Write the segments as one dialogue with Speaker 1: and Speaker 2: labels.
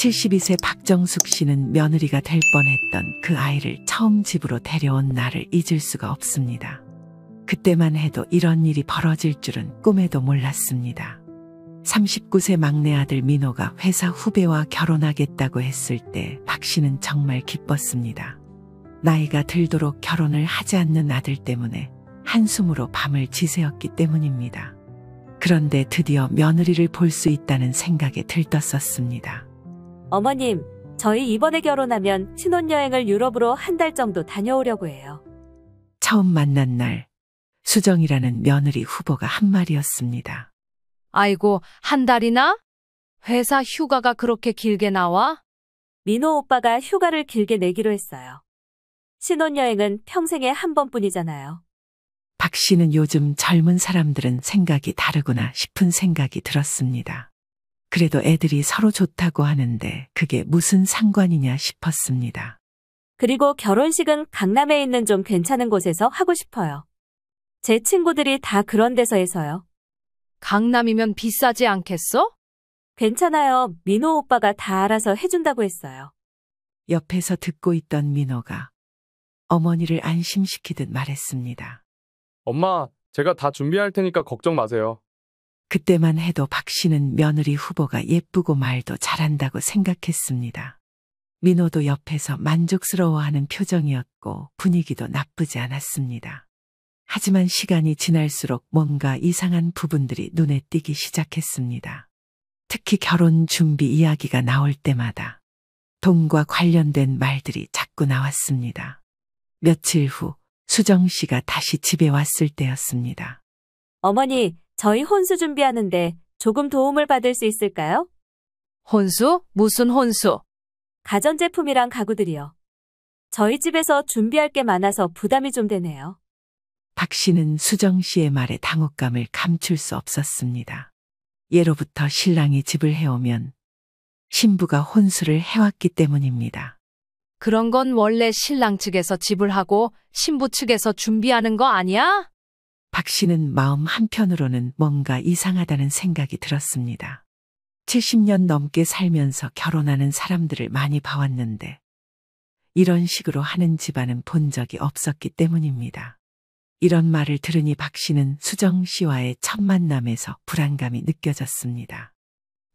Speaker 1: 72세 박정숙 씨는 며느리가 될 뻔했던 그 아이를 처음 집으로 데려온 날을 잊을 수가 없습니다. 그때만 해도 이런 일이 벌어질 줄은 꿈에도 몰랐습니다. 39세 막내 아들 민호가 회사 후배와 결혼하겠다고 했을 때 박 씨는 정말 기뻤습니다. 나이가 들도록 결혼을 하지 않는 아들 때문에 한숨으로 밤을 지새웠기 때문입니다. 그런데 드디어 며느리를 볼 수 있다는 생각에 들떴었습니다.
Speaker 2: 어머님, 저희 이번에 결혼하면 신혼여행을 유럽으로 한 달 정도 다녀오려고 해요.
Speaker 1: 처음 만난 날 수정이라는 며느리 후보가 한 말이었습니다.
Speaker 3: 아이고, 한 달이나? 회사 휴가가 그렇게 길게 나와?
Speaker 2: 민호 오빠가 휴가를 길게 내기로 했어요. 신혼여행은 평생에 한 번뿐이잖아요.
Speaker 1: 박 씨는 요즘 젊은 사람들은 생각이 다르구나 싶은 생각이 들었습니다. 그래도 애들이 서로 좋다고 하는데 그게 무슨 상관이냐 싶었습니다.
Speaker 2: 그리고 결혼식은 강남에 있는 좀 괜찮은 곳에서 하고 싶어요. 제 친구들이 다 그런 데서 해서요.
Speaker 3: 강남이면 비싸지 않겠어?
Speaker 2: 괜찮아요. 민호 오빠가 다 알아서 해준다고 했어요.
Speaker 1: 옆에서 듣고 있던 민호가 어머니를 안심시키듯 말했습니다.
Speaker 4: 엄마, 제가 다 준비할 테니까 걱정 마세요.
Speaker 1: 그때만 해도 박 씨는 며느리 후보가 예쁘고 말도 잘한다고 생각했습니다. 민호도 옆에서 만족스러워하는 표정이었고 분위기도 나쁘지 않았습니다. 하지만 시간이 지날수록 뭔가 이상한 부분들이 눈에 띄기 시작했습니다. 특히 결혼 준비 이야기가 나올 때마다 돈과 관련된 말들이 자꾸 나왔습니다. 며칠 후 수정 씨가 다시 집에 왔을 때였습니다.
Speaker 2: 어머니, 저희 혼수 준비하는데 조금 도움을 받을 수 있을까요?
Speaker 3: 혼수? 무슨 혼수?
Speaker 2: 가전제품이랑 가구들이요. 저희 집에서 준비할 게 많아서 부담이 좀 되네요.
Speaker 1: 박 씨는 수정 씨의 말에 당혹감을 감출 수 없었습니다. 예로부터 신랑이 집을 해오면 신부가 혼수를 해왔기 때문입니다.
Speaker 3: 그런 건 원래 신랑 측에서 집을 하고 신부 측에서 준비하는 거 아니야?
Speaker 1: 박 씨는 마음 한편으로는 뭔가 이상하다는 생각이 들었습니다. 70년 넘게 살면서 결혼하는 사람들을 많이 봐왔는데 이런 식으로 하는 집안은 본 적이 없었기 때문입니다. 이런 말을 들으니 박 씨는 수정 씨와의 첫 만남에서 불안감이 느껴졌습니다.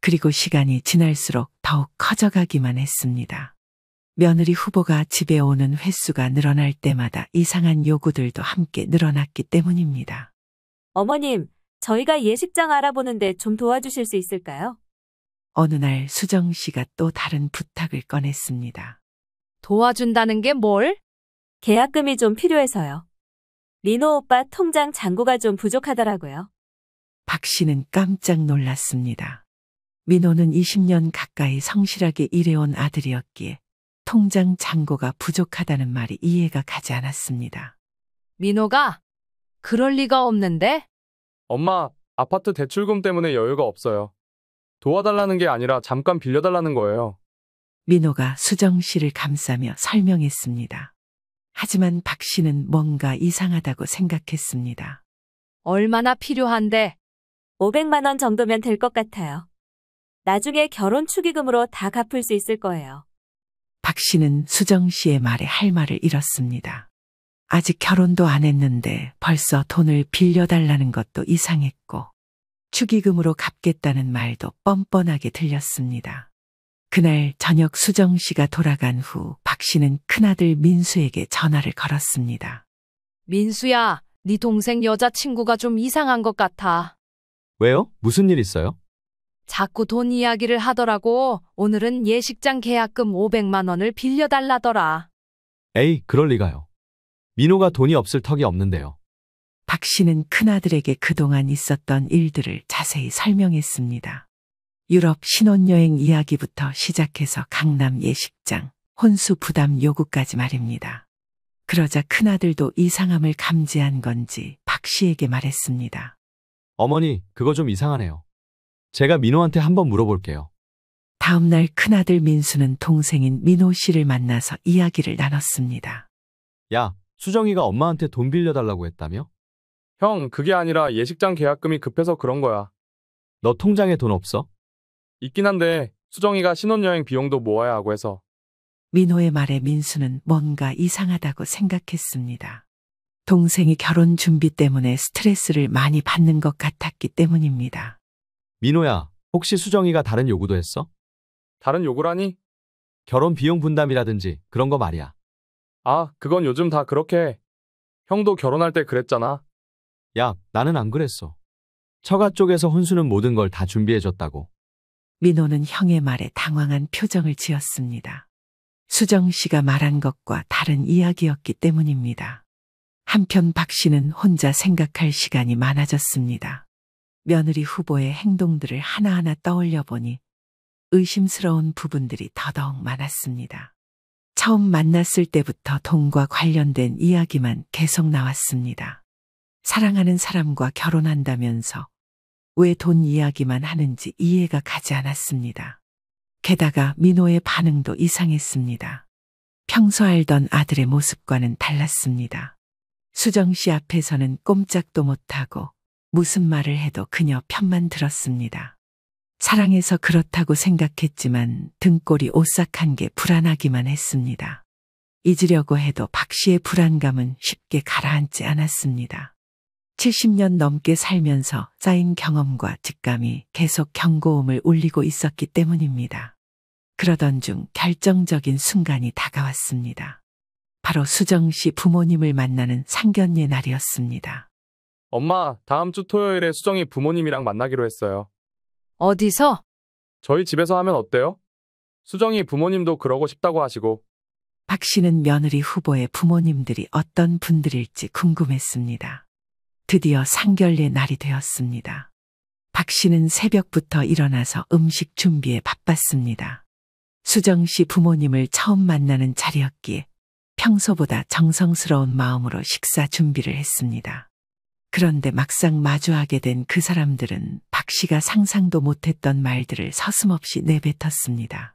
Speaker 1: 그리고 시간이 지날수록 더욱 커져가기만 했습니다. 며느리 후보가 집에 오는 횟수가 늘어날 때마다 이상한 요구들도 함께 늘어났기 때문입니다.
Speaker 2: 어머님, 저희가 예식장 알아보는데 좀 도와주실 수 있을까요?
Speaker 1: 어느 날 수정 씨가 또 다른 부탁을 꺼냈습니다.
Speaker 3: 도와준다는 게 뭘?
Speaker 2: 계약금이 좀 필요해서요. 민호 오빠 통장 잔고가 좀 부족하더라고요.
Speaker 1: 박 씨는 깜짝 놀랐습니다. 민호는 20년 가까이 성실하게 일해온 아들이었기에 통장 잔고가 부족하다는 말이 이해가 가지 않았습니다.
Speaker 3: 민호가? 그럴 리가 없는데?
Speaker 4: 엄마, 아파트 대출금 때문에 여유가 없어요. 도와달라는 게 아니라 잠깐 빌려달라는 거예요.
Speaker 1: 민호가 수정 씨를 감싸며 설명했습니다. 하지만 박 씨는 뭔가 이상하다고 생각했습니다.
Speaker 3: 얼마나 필요한데?
Speaker 2: 500만 원 정도면 될 것 같아요. 나중에 결혼 축의금으로 다 갚을 수 있을 거예요.
Speaker 1: 박 씨는 수정 씨의 말에 할 말을 잃었습니다. 아직 결혼도 안 했는데 벌써 돈을 빌려달라는 것도 이상했고 축의금으로 갚겠다는 말도 뻔뻔하게 들렸습니다. 그날 저녁 수정 씨가 돌아간 후 박 씨는 큰아들 민수에게 전화를 걸었습니다.
Speaker 3: 민수야, 네 동생 여자친구가 좀 이상한 것 같아.
Speaker 5: 왜요? 무슨 일 있어요?
Speaker 3: 자꾸 돈 이야기를 하더라고. 오늘은 예식장 계약금 500만 원을 빌려달라더라.
Speaker 5: 에이, 그럴 리가요. 민호가 돈이 없을 턱이 없는데요.
Speaker 1: 박 씨는 큰아들에게 그동안 있었던 일들을 자세히 설명했습니다. 유럽 신혼여행 이야기부터 시작해서 강남 예식장, 혼수 부담 요구까지 말입니다. 그러자 큰아들도 이상함을 감지한 건지 박 씨에게 말했습니다.
Speaker 5: 어머니, 그거 좀 이상하네요. 제가 민호한테 한번 물어볼게요.
Speaker 1: 다음 날 큰아들 민수는 동생인 민호 씨를 만나서 이야기를 나눴습니다.
Speaker 5: 야, 수정이가 엄마한테 돈 빌려달라고 했다며?
Speaker 4: 형, 그게 아니라 예식장 계약금이 급해서 그런 거야.
Speaker 5: 너 통장에 돈 없어?
Speaker 4: 있긴 한데 수정이가 신혼여행 비용도 모아야 하고 해서.
Speaker 1: 민호의 말에 민수는 뭔가 이상하다고 생각했습니다. 동생이 결혼 준비 때문에 스트레스를 많이 받는 것 같았기 때문입니다.
Speaker 5: 민호야, 혹시 수정이가 다른 요구도 했어?
Speaker 4: 다른 요구라니?
Speaker 5: 결혼 비용 분담이라든지 그런 거 말이야.
Speaker 4: 아, 그건 요즘 다 그렇게 해. 형도 결혼할 때 그랬잖아.
Speaker 5: 야, 나는 안 그랬어. 처가 쪽에서 혼수는 모든 걸 다 준비해줬다고.
Speaker 1: 민호는 형의 말에 당황한 표정을 지었습니다. 수정 씨가 말한 것과 다른 이야기였기 때문입니다. 한편 박 씨는 혼자 생각할 시간이 많아졌습니다. 며느리 후보의 행동들을 하나하나 떠올려 보니 의심스러운 부분들이 더더욱 많았습니다. 처음 만났을 때부터 돈과 관련된 이야기만 계속 나왔습니다. 사랑하는 사람과 결혼한다면서 왜 돈 이야기만 하는지 이해가 가지 않았습니다. 게다가 민호의 반응도 이상했습니다. 평소 알던 아들의 모습과는 달랐습니다. 수정 씨 앞에서는 꼼짝도 못하고 무슨 말을 해도 그녀 편만 들었습니다. 사랑해서 그렇다고 생각했지만 등골이 오싹한 게 불안하기만 했습니다. 잊으려고 해도 박 씨의 불안감은 쉽게 가라앉지 않았습니다. 70년 넘게 살면서 쌓인 경험과 직감이 계속 경고음을 울리고 있었기 때문입니다. 그러던 중 결정적인 순간이 다가왔습니다. 바로 수정 씨 부모님을 만나는 상견례 날이었습니다.
Speaker 4: 엄마, 다음 주 토요일에 수정이 부모님이랑 만나기로 했어요.
Speaker 3: 어디서?
Speaker 4: 저희 집에서 하면 어때요? 수정이 부모님도 그러고 싶다고 하시고.
Speaker 1: 박 씨는 며느리 후보의 부모님들이 어떤 분들일지 궁금했습니다. 드디어 상견례 날이 되었습니다. 박 씨는 새벽부터 일어나서 음식 준비에 바빴습니다. 수정 씨 부모님을 처음 만나는 자리였기에 평소보다 정성스러운 마음으로 식사 준비를 했습니다. 그런데 막상 마주하게 된 그 사람들은 박 씨가 상상도 못했던 말들을 서슴없이 내뱉었습니다.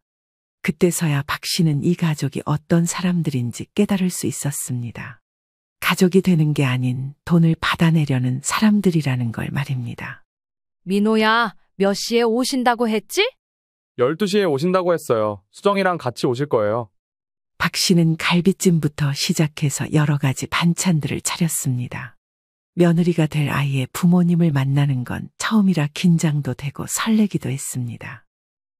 Speaker 1: 그때서야 박 씨는 이 가족이 어떤 사람들인지 깨달을 수 있었습니다. 가족이 되는 게 아닌 돈을 받아내려는 사람들이라는 걸 말입니다.
Speaker 3: 민호야, 몇 시에 오신다고 했지?
Speaker 4: 12시에 오신다고 했어요. 수정이랑 같이 오실 거예요.
Speaker 1: 박 씨는 갈비찜부터 시작해서 여러 가지 반찬들을 차렸습니다. 며느리가 될 아이의 부모님을 만나는 건 처음이라 긴장도 되고 설레기도 했습니다.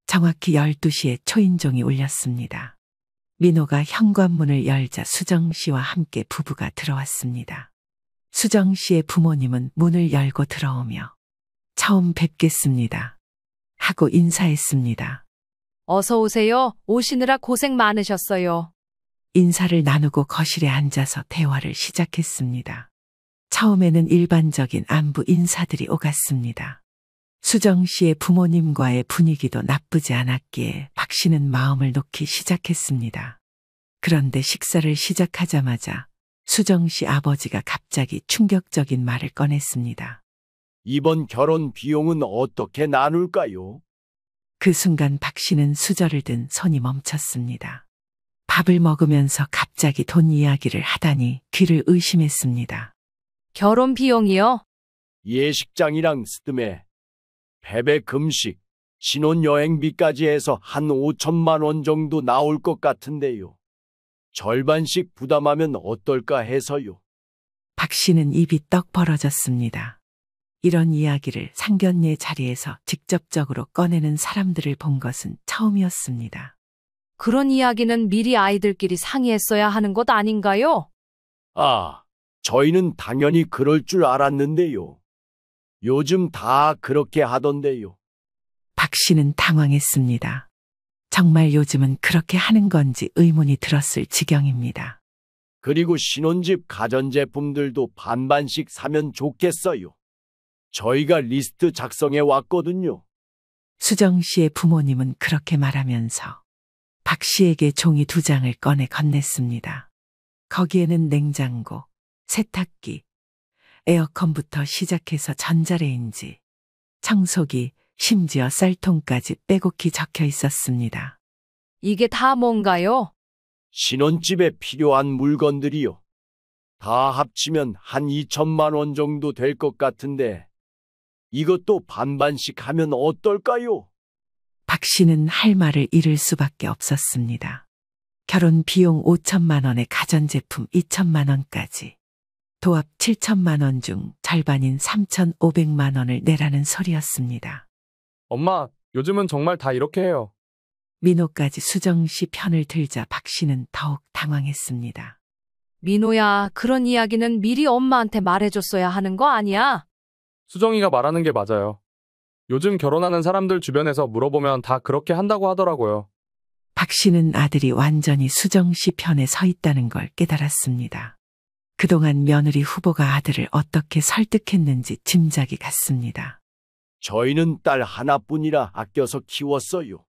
Speaker 1: 정확히 12시에 초인종이 울렸습니다. 민호가 현관문을 열자 수정 씨와 함께 부부가 들어왔습니다. 수정 씨의 부모님은 문을 열고 들어오며 처음 뵙겠습니다 하고 인사했습니다.
Speaker 3: 어서 오세요. 오시느라 고생 많으셨어요.
Speaker 1: 인사를 나누고 거실에 앉아서 대화를 시작했습니다. 처음에는 일반적인 안부 인사들이 오갔습니다. 수정 씨의 부모님과의 분위기도 나쁘지 않았기에 박 씨는 마음을 놓기 시작했습니다. 그런데 식사를 시작하자마자 수정 씨 아버지가 갑자기 충격적인 말을 꺼냈습니다.
Speaker 6: 이번 결혼 비용은 어떻게 나눌까요?
Speaker 1: 그 순간 박 씨는 수저를 든 손이 멈췄습니다. 밥을 먹으면서 갑자기 돈 이야기를 하다니 귀를 의심했습니다.
Speaker 3: 결혼 비용이요?
Speaker 6: 예식장이랑 스드메, 베베 금식, 신혼여행비까지 해서 한 5천만 원 정도 나올 것 같은데요. 절반씩 부담하면 어떨까 해서요.
Speaker 1: 박 씨는 입이 떡 벌어졌습니다. 이런 이야기를 상견례 자리에서 직접적으로 꺼내는 사람들을 본 것은 처음이었습니다.
Speaker 3: 그런 이야기는 미리 아이들끼리 상의했어야 하는 것 아닌가요?
Speaker 6: 아, 저희는 당연히 그럴 줄 알았는데요. 요즘 다 그렇게 하던데요.
Speaker 1: 박 씨는 당황했습니다. 정말 요즘은 그렇게 하는 건지 의문이 들었을 지경입니다.
Speaker 6: 그리고 신혼집 가전제품들도 반반씩 사면 좋겠어요. 저희가 리스트 작성해 왔거든요.
Speaker 1: 수정 씨의 부모님은 그렇게 말하면서 박 씨에게 종이 2장을 꺼내 건넸습니다. 거기에는 냉장고, 세탁기, 에어컨부터 시작해서 전자레인지, 청소기, 심지어 쌀통까지 빼곡히 적혀 있었습니다.
Speaker 3: 이게 다 뭔가요?
Speaker 6: 신혼집에 필요한 물건들이요. 다 합치면 한 2천만 원 정도 될 것 같은데 이것도 반반씩 하면 어떨까요?
Speaker 1: 박 씨는 할 말을 잃을 수밖에 없었습니다. 결혼 비용 5천만 원에 가전제품 2천만 원까지. 도합 7천만 원 중 절반인 3,500만 원을 내라는 소리였습니다.
Speaker 4: 엄마, 요즘은 정말 다 이렇게 해요.
Speaker 1: 민호까지 수정 씨 편을 들자 박 씨는 더욱 당황했습니다.
Speaker 3: 민호야, 그런 이야기는 미리 엄마한테 말해줬어야 하는 거 아니야?
Speaker 4: 수정이가 말하는 게 맞아요. 요즘 결혼하는 사람들 주변에서 물어보면 다 그렇게 한다고 하더라고요.
Speaker 1: 박 씨는 아들이 완전히 수정 씨 편에 서 있다는 걸 깨달았습니다. 그동안 며느리 후보가 아들을 어떻게 설득했는지 짐작이 갔습니다.
Speaker 6: 저희는 딸 하나뿐이라 아껴서 키웠어요.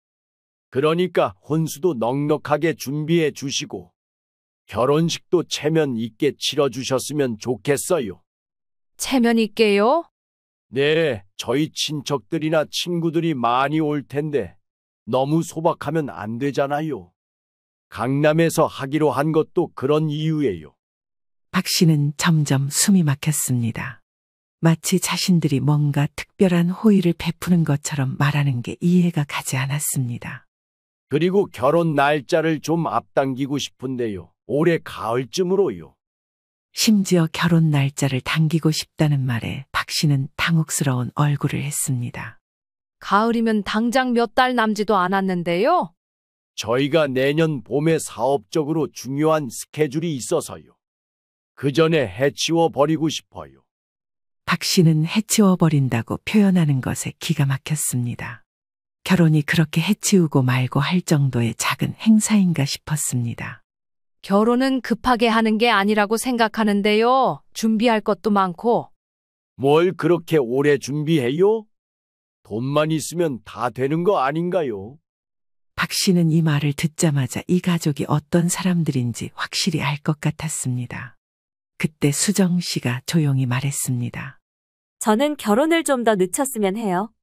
Speaker 6: 그러니까 혼수도 넉넉하게 준비해 주시고 결혼식도 체면 있게 치러주셨으면 좋겠어요.
Speaker 3: 체면 있게요?
Speaker 6: 네, 저희 친척들이나 친구들이 많이 올 텐데 너무 소박하면 안 되잖아요. 강남에서 하기로 한 것도 그런 이유예요.
Speaker 1: 박 씨는 점점 숨이 막혔습니다. 마치 자신들이 뭔가 특별한 호의를 베푸는 것처럼 말하는 게 이해가 가지 않았습니다.
Speaker 6: 그리고 결혼 날짜를 좀 앞당기고 싶은데요. 올해 가을쯤으로요.
Speaker 1: 심지어 결혼 날짜를 당기고 싶다는 말에 박 씨는 당혹스러운 얼굴을 했습니다.
Speaker 3: 가을이면 당장 몇 달 남지도 않았는데요?
Speaker 6: 저희가 내년 봄에 사업적으로 중요한 스케줄이 있어서요. 그 전에 해치워 버리고 싶어요.
Speaker 1: 박 씨는 해치워버린다고 표현하는 것에 기가 막혔습니다. 결혼이 그렇게 해치우고 말고 할 정도의 작은 행사인가 싶었습니다.
Speaker 3: 결혼은 급하게 하는 게 아니라고 생각하는데요. 준비할 것도 많고.
Speaker 6: 뭘 그렇게 오래 준비해요? 돈만 있으면 다 되는 거 아닌가요?
Speaker 1: 박 씨는 이 말을 듣자마자 이 가족이 어떤 사람들인지 확실히 알 것 같았습니다. 그때 수정 씨가 조용히 말했습니다.
Speaker 2: 저는 결혼을 좀 더 늦췄으면 해요.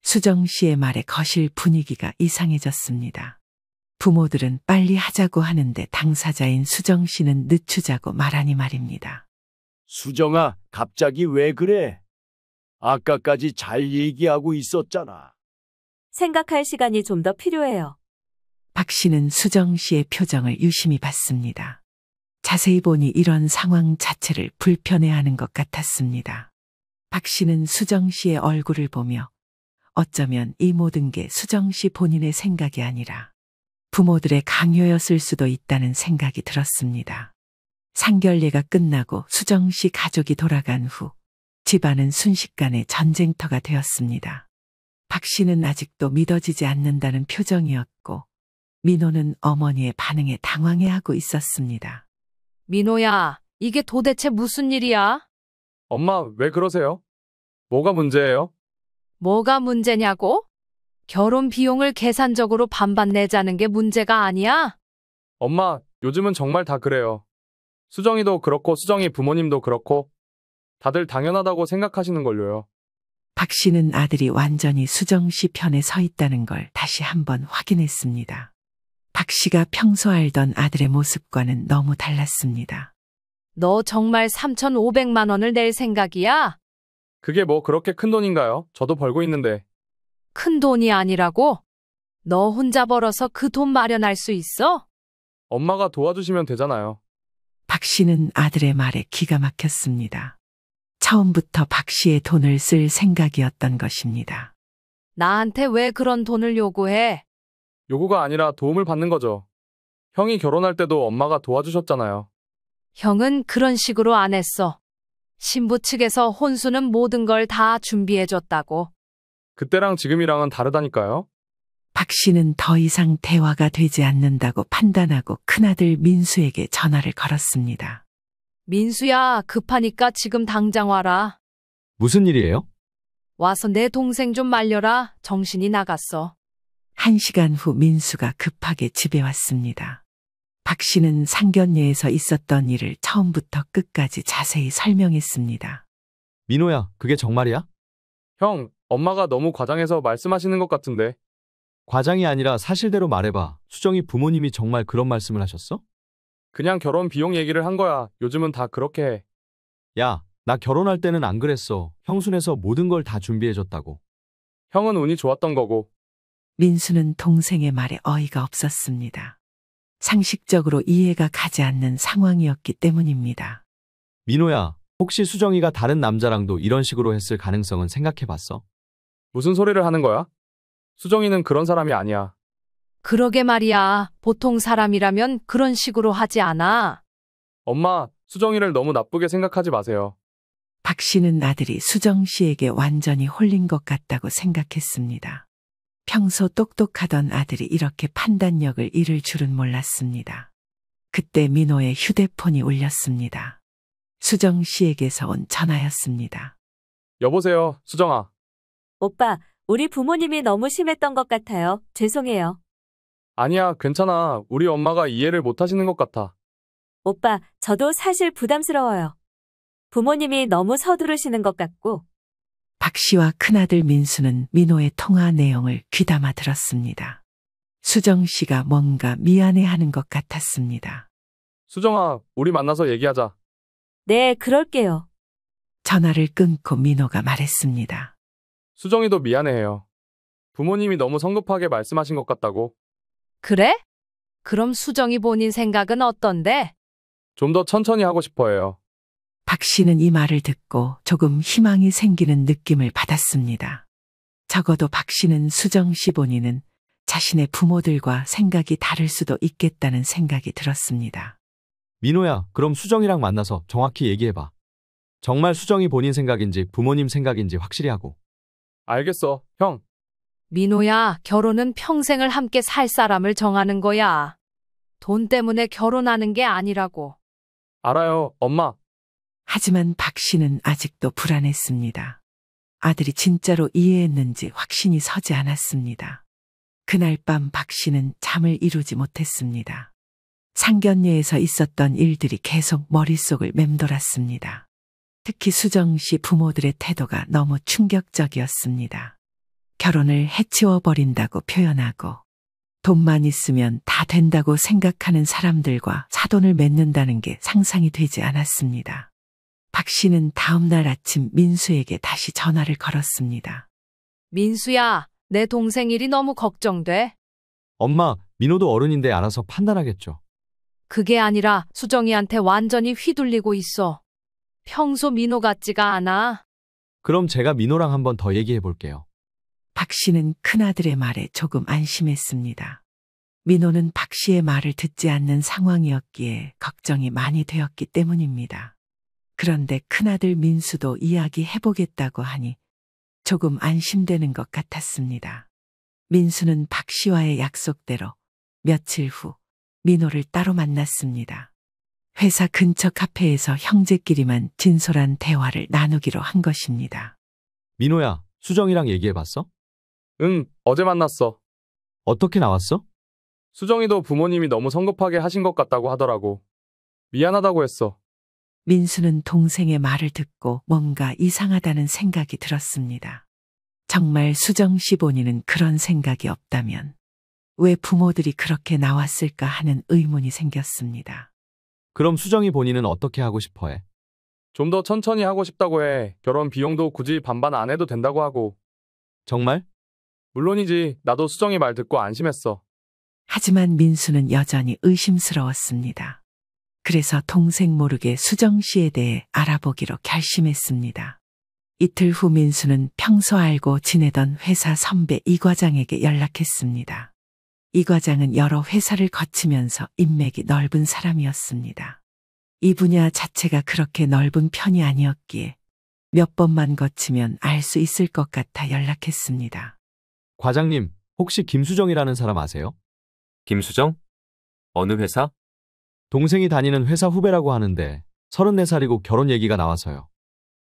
Speaker 1: 수정 씨의 말에 거실 분위기가 이상해졌습니다. 부모들은 빨리 하자고 하는데 당사자인 수정 씨는 늦추자고 말하니 말입니다.
Speaker 6: 수정아, 갑자기 왜 그래? 아까까지 잘 얘기하고 있었잖아.
Speaker 2: 생각할 시간이 좀 더 필요해요.
Speaker 1: 박 씨는 수정 씨의 표정을 유심히 봤습니다. 자세히 보니 이런 상황 자체를 불편해하는 것 같았습니다. 박 씨는 수정 씨의 얼굴을 보며 어쩌면 이 모든 게 수정 씨 본인의 생각이 아니라 부모들의 강요였을 수도 있다는 생각이 들었습니다. 상견례가 끝나고 수정 씨 가족이 돌아간 후 집안은 순식간에 전쟁터가 되었습니다. 박 씨는 아직도 믿어지지 않는다는 표정이었고 민호는 어머니의 반응에 당황해하고 있었습니다.
Speaker 3: 민호야, 이게 도대체 무슨 일이야?
Speaker 4: 엄마, 왜 그러세요? 뭐가 문제예요?
Speaker 3: 뭐가 문제냐고? 결혼 비용을 계산적으로 반반 내자는 게 문제가 아니야?
Speaker 4: 엄마, 요즘은 정말 다 그래요. 수정이도 그렇고 수정이 부모님도 그렇고 다들 당연하다고 생각하시는 걸로요.
Speaker 1: 박 씨는 아들이 완전히 수정 씨 편에 서 있다는 걸 다시 한번 확인했습니다. 박 씨가 평소 알던 아들의 모습과는 너무 달랐습니다.
Speaker 3: 너 정말 3,500만 원을 낼 생각이야?
Speaker 4: 그게 뭐 그렇게 큰 돈인가요? 저도 벌고 있는데.
Speaker 3: 큰 돈이 아니라고? 너 혼자 벌어서 그 돈 마련할 수 있어?
Speaker 4: 엄마가 도와주시면 되잖아요.
Speaker 1: 박 씨는 아들의 말에 기가 막혔습니다. 처음부터 박 씨의 돈을 쓸 생각이었던 것입니다.
Speaker 3: 나한테 왜 그런 돈을 요구해?
Speaker 4: 요구가 아니라 도움을 받는 거죠. 형이 결혼할 때도 엄마가 도와주셨잖아요.
Speaker 3: 형은 그런 식으로 안 했어. 신부 측에서 혼수는 모든 걸 다 준비해줬다고.
Speaker 4: 그때랑 지금이랑은 다르다니까요.
Speaker 1: 박 씨는 더 이상 대화가 되지 않는다고 판단하고 큰아들 민수에게 전화를 걸었습니다.
Speaker 3: 민수야, 급하니까 지금 당장 와라.
Speaker 5: 무슨 일이에요?
Speaker 3: 와서 내 동생 좀 말려라. 정신이 나갔어.
Speaker 1: 1시간 후 민수가 급하게 집에 왔습니다. 박 씨는 상견례에서 있었던 일을 처음부터 끝까지 자세히 설명했습니다.
Speaker 5: 민호야, 그게 정말이야?
Speaker 4: 형, 엄마가 너무 과장해서 말씀하시는 것 같은데.
Speaker 5: 과장이 아니라 사실대로 말해봐. 수정이 부모님이 정말 그런 말씀을 하셨어?
Speaker 4: 그냥 결혼 비용 얘기를 한 거야. 요즘은 다 그렇게 해.
Speaker 5: 야, 나 결혼할 때는 안 그랬어. 형순에서 모든 걸 다 준비해줬다고.
Speaker 4: 형은 운이 좋았던 거고.
Speaker 1: 민수는 동생의 말에 어이가 없었습니다. 상식적으로 이해가 가지 않는 상황이었기 때문입니다.
Speaker 5: 민호야, 혹시 수정이가 다른 남자랑도 이런 식으로 했을 가능성은 생각해 봤어?
Speaker 4: 무슨 소리를 하는 거야? 수정이는 그런 사람이 아니야.
Speaker 3: 그러게 말이야. 보통 사람이라면 그런 식으로 하지 않아.
Speaker 4: 엄마, 수정이를 너무 나쁘게 생각하지 마세요.
Speaker 1: 박 씨는 아들이 수정 씨에게 완전히 홀린 것 같다고 생각했습니다. 평소 똑똑하던 아들이 이렇게 판단력을 잃을 줄은 몰랐습니다. 그때 민호의 휴대폰이 울렸습니다. 수정 씨에게서 온 전화였습니다.
Speaker 4: 여보세요, 수정아.
Speaker 2: 오빠, 우리 부모님이 너무 심했던 것 같아요. 죄송해요.
Speaker 4: 아니야, 괜찮아. 우리 엄마가 이해를 못 하시는 것 같아.
Speaker 2: 오빠, 저도 사실 부담스러워요. 부모님이 너무 서두르시는 것 같고.
Speaker 1: 박 씨와 큰아들 민수는 민호의 통화 내용을 귀담아 들었습니다. 수정 씨가 뭔가 미안해하는 것 같았습니다.
Speaker 4: 수정아, 우리 만나서 얘기하자.
Speaker 2: 네, 그럴게요.
Speaker 1: 전화를 끊고 민호가 말했습니다.
Speaker 4: 수정이도 미안해해요. 부모님이 너무 성급하게 말씀하신 것 같다고.
Speaker 3: 그래? 그럼 수정이 본인 생각은 어떤데?
Speaker 4: 좀 더 천천히 하고 싶어 해요.
Speaker 1: 박 씨는 이 말을 듣고 조금 희망이 생기는 느낌을 받았습니다. 적어도 박 씨는 수정 씨 본인은 자신의 부모들과 생각이 다를 수도 있겠다는 생각이 들었습니다.
Speaker 5: 민호야, 그럼 수정이랑 만나서 정확히 얘기해봐. 정말 수정이 본인 생각인지 부모님 생각인지 확실히 하고.
Speaker 4: 알겠어, 형.
Speaker 3: 민호야, 결혼은 평생을 함께 살 사람을 정하는 거야. 돈 때문에 결혼하는 게 아니라고.
Speaker 4: 알아요, 엄마.
Speaker 1: 하지만 박 씨는 아직도 불안했습니다. 아들이 진짜로 이해했는지 확신이 서지 않았습니다. 그날 밤 박 씨는 잠을 이루지 못했습니다. 상견례에서 있었던 일들이 계속 머릿속을 맴돌았습니다. 특히 수정 씨 부모들의 태도가 너무 충격적이었습니다. 결혼을 해치워 버린다고 표현하고 돈만 있으면 다 된다고 생각하는 사람들과 사돈을 맺는다는 게 상상이 되지 않았습니다. 박 씨는 다음 날 아침 민수에게 다시 전화를 걸었습니다.
Speaker 3: 민수야, 내 동생 일이 너무 걱정돼.
Speaker 5: 엄마, 민호도 어른인데 알아서 판단하겠죠.
Speaker 3: 그게 아니라 수정이한테 완전히 휘둘리고 있어. 평소 민호 같지가 않아.
Speaker 5: 그럼 제가 민호랑 한번 더 얘기해 볼게요.
Speaker 1: 박 씨는 큰아들의 말에 조금 안심했습니다. 민호는 박 씨의 말을 듣지 않는 상황이었기에 걱정이 많이 되었기 때문입니다. 그런데 큰아들 민수도 이야기해보겠다고 하니 조금 안심되는 것 같았습니다. 민수는 박 씨와의 약속대로 며칠 후 민호를 따로 만났습니다. 회사 근처 카페에서 형제끼리만 진솔한 대화를 나누기로 한 것입니다.
Speaker 5: 민호야, 수정이랑 얘기해 봤어?
Speaker 4: 응, 어제 만났어.
Speaker 5: 어떻게 나왔어?
Speaker 4: 수정이도 부모님이 너무 성급하게 하신 것 같다고 하더라고. 미안하다고 했어.
Speaker 1: 민수는 동생의 말을 듣고 뭔가 이상하다는 생각이 들었습니다. 정말 수정 씨 본인은 그런 생각이 없다면 왜 부모들이 그렇게 나왔을까 하는 의문이 생겼습니다.
Speaker 5: 그럼 수정이 본인은 어떻게 하고 싶어 해?
Speaker 4: 좀 더 천천히 하고 싶다고 해. 결혼 비용도 굳이 반반 안 해도 된다고 하고.
Speaker 5: 정말?
Speaker 4: 물론이지, 나도 수정이 말 듣고 안심했어.
Speaker 1: 하지만 민수는 여전히 의심스러웠습니다. 그래서 동생 모르게 수정 씨에 대해 알아보기로 결심했습니다. 이틀 후 민수는 평소 알고 지내던 회사 선배 이 과장에게 연락했습니다. 이 과장은 여러 회사를 거치면서 인맥이 넓은 사람이었습니다. 이 분야 자체가 그렇게 넓은 편이 아니었기에 몇 번만 거치면 알 수 있을 것 같아 연락했습니다.
Speaker 5: 과장님, 혹시 김수정이라는 사람 아세요?
Speaker 7: 김수정? 어느 회사?
Speaker 5: 동생이 다니는 회사 후배라고 하는데 34살이고 결혼 얘기가 나와서요.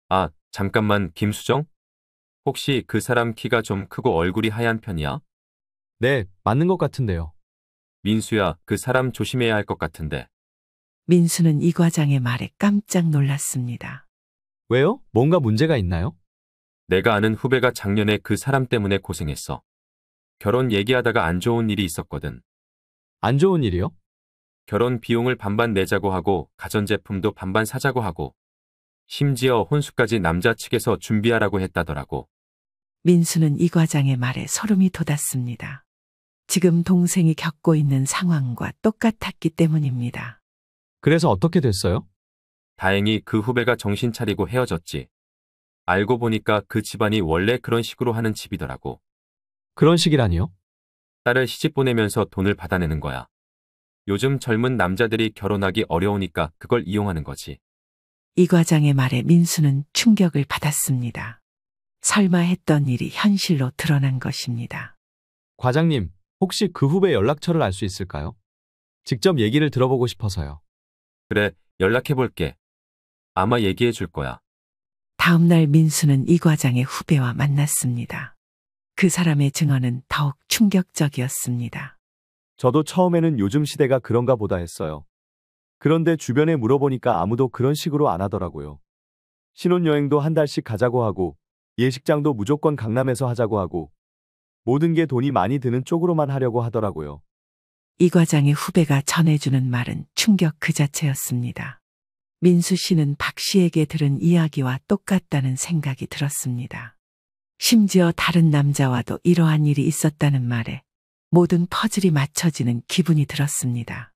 Speaker 7: 아, 잠깐만, 김수정? 혹시 그 사람 키가 좀 크고 얼굴이 하얀 편이야?
Speaker 5: 네, 맞는 것 같은데요.
Speaker 7: 민수야, 그 사람 조심해야 할 것 같은데.
Speaker 1: 민수는 이 과장의 말에 깜짝 놀랐습니다.
Speaker 5: 왜요? 뭔가 문제가 있나요?
Speaker 7: 내가 아는 후배가 작년에 그 사람 때문에 고생했어. 결혼 얘기하다가 안 좋은 일이 있었거든.
Speaker 5: 안 좋은 일이요?
Speaker 7: 결혼 비용을 반반 내자고 하고 가전제품도 반반 사자고 하고 심지어 혼수까지 남자 측에서 준비하라고 했다더라고.
Speaker 1: 민수는 이 과장의 말에 소름이 돋았습니다. 지금 동생이 겪고 있는 상황과 똑같았기 때문입니다.
Speaker 5: 그래서 어떻게 됐어요?
Speaker 7: 다행히 그 후배가 정신 차리고 헤어졌지. 알고 보니까 그 집안이 원래 그런 식으로 하는 집이더라고.
Speaker 5: 그런 식이라니요?
Speaker 7: 딸을 시집 보내면서 돈을 받아내는 거야. 요즘 젊은 남자들이 결혼하기 어려우니까 그걸 이용하는 거지.
Speaker 1: 이 과장의 말에 민수는 충격을 받았습니다. 설마 했던 일이 현실로 드러난 것입니다.
Speaker 5: 과장님, 혹시 그 후배 연락처를 알 수 있을까요? 직접 얘기를 들어보고 싶어서요.
Speaker 7: 그래, 연락해볼게. 아마 얘기해 줄 거야.
Speaker 1: 다음 날 민수는 이 과장의 후배와 만났습니다. 그 사람의 증언은 더욱 충격적이었습니다.
Speaker 5: 저도 처음에는 요즘 시대가 그런가 보다 했어요. 그런데 주변에 물어보니까 아무도 그런 식으로 안 하더라고요. 신혼여행도 한 달씩 가자고 하고, 예식장도 무조건 강남에서 하자고 하고, 모든 게 돈이 많이 드는 쪽으로만 하려고 하더라고요.
Speaker 1: 이 과장의 후배가 전해주는 말은 충격 그 자체였습니다. 민수 씨는 박 씨에게 들은 이야기와 똑같다는 생각이 들었습니다. 심지어 다른 남자와도 이러한 일이 있었다는 말에 모든 퍼즐이 맞춰지는 기분이 들었습니다.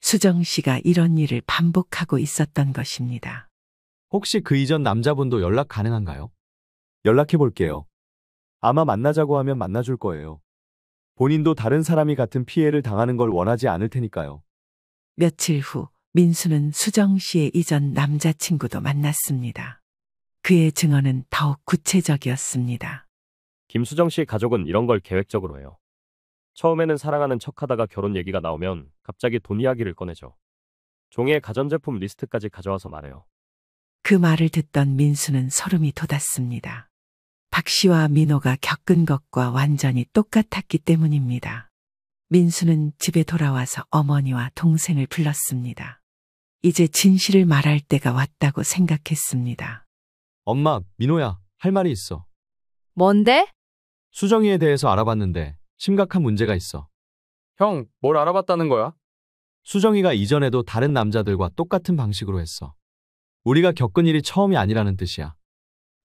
Speaker 1: 수정 씨가 이런 일을 반복하고 있었던 것입니다.
Speaker 5: 혹시 그 이전 남자분도 연락 가능한가요? 연락해 볼게요. 아마 만나자고 하면 만나줄 거예요. 본인도 다른 사람이 같은 피해를 당하는 걸 원하지 않을 테니까요.
Speaker 1: 며칠 후 민수는 수정 씨의 이전 남자친구도 만났습니다. 그의 증언은 더욱 구체적이었습니다.
Speaker 8: 김수정 씨 가족은 이런 걸 계획적으로 해요. 처음에는 사랑하는 척하다가 결혼 얘기가 나오면 갑자기 돈 이야기를 꺼내죠. 종이에 가전제품 리스트까지 가져와서 말해요.
Speaker 1: 그 말을 듣던 민수는 소름이 돋았습니다. 박 씨와 민호가 겪은 것과 완전히 똑같았기 때문입니다. 민수는 집에 돌아와서 어머니와 동생을 불렀습니다. 이제 진실을 말할 때가 왔다고 생각했습니다.
Speaker 5: 엄마, 민호야, 할 말이 있어.
Speaker 3: 뭔데?
Speaker 5: 수정이에 대해서 알아봤는데 심각한 문제가 있어.
Speaker 4: 형, 뭘 알아봤다는 거야?
Speaker 5: 수정이가 이전에도 다른 남자들과 똑같은 방식으로 했어. 우리가 겪은 일이 처음이 아니라는 뜻이야.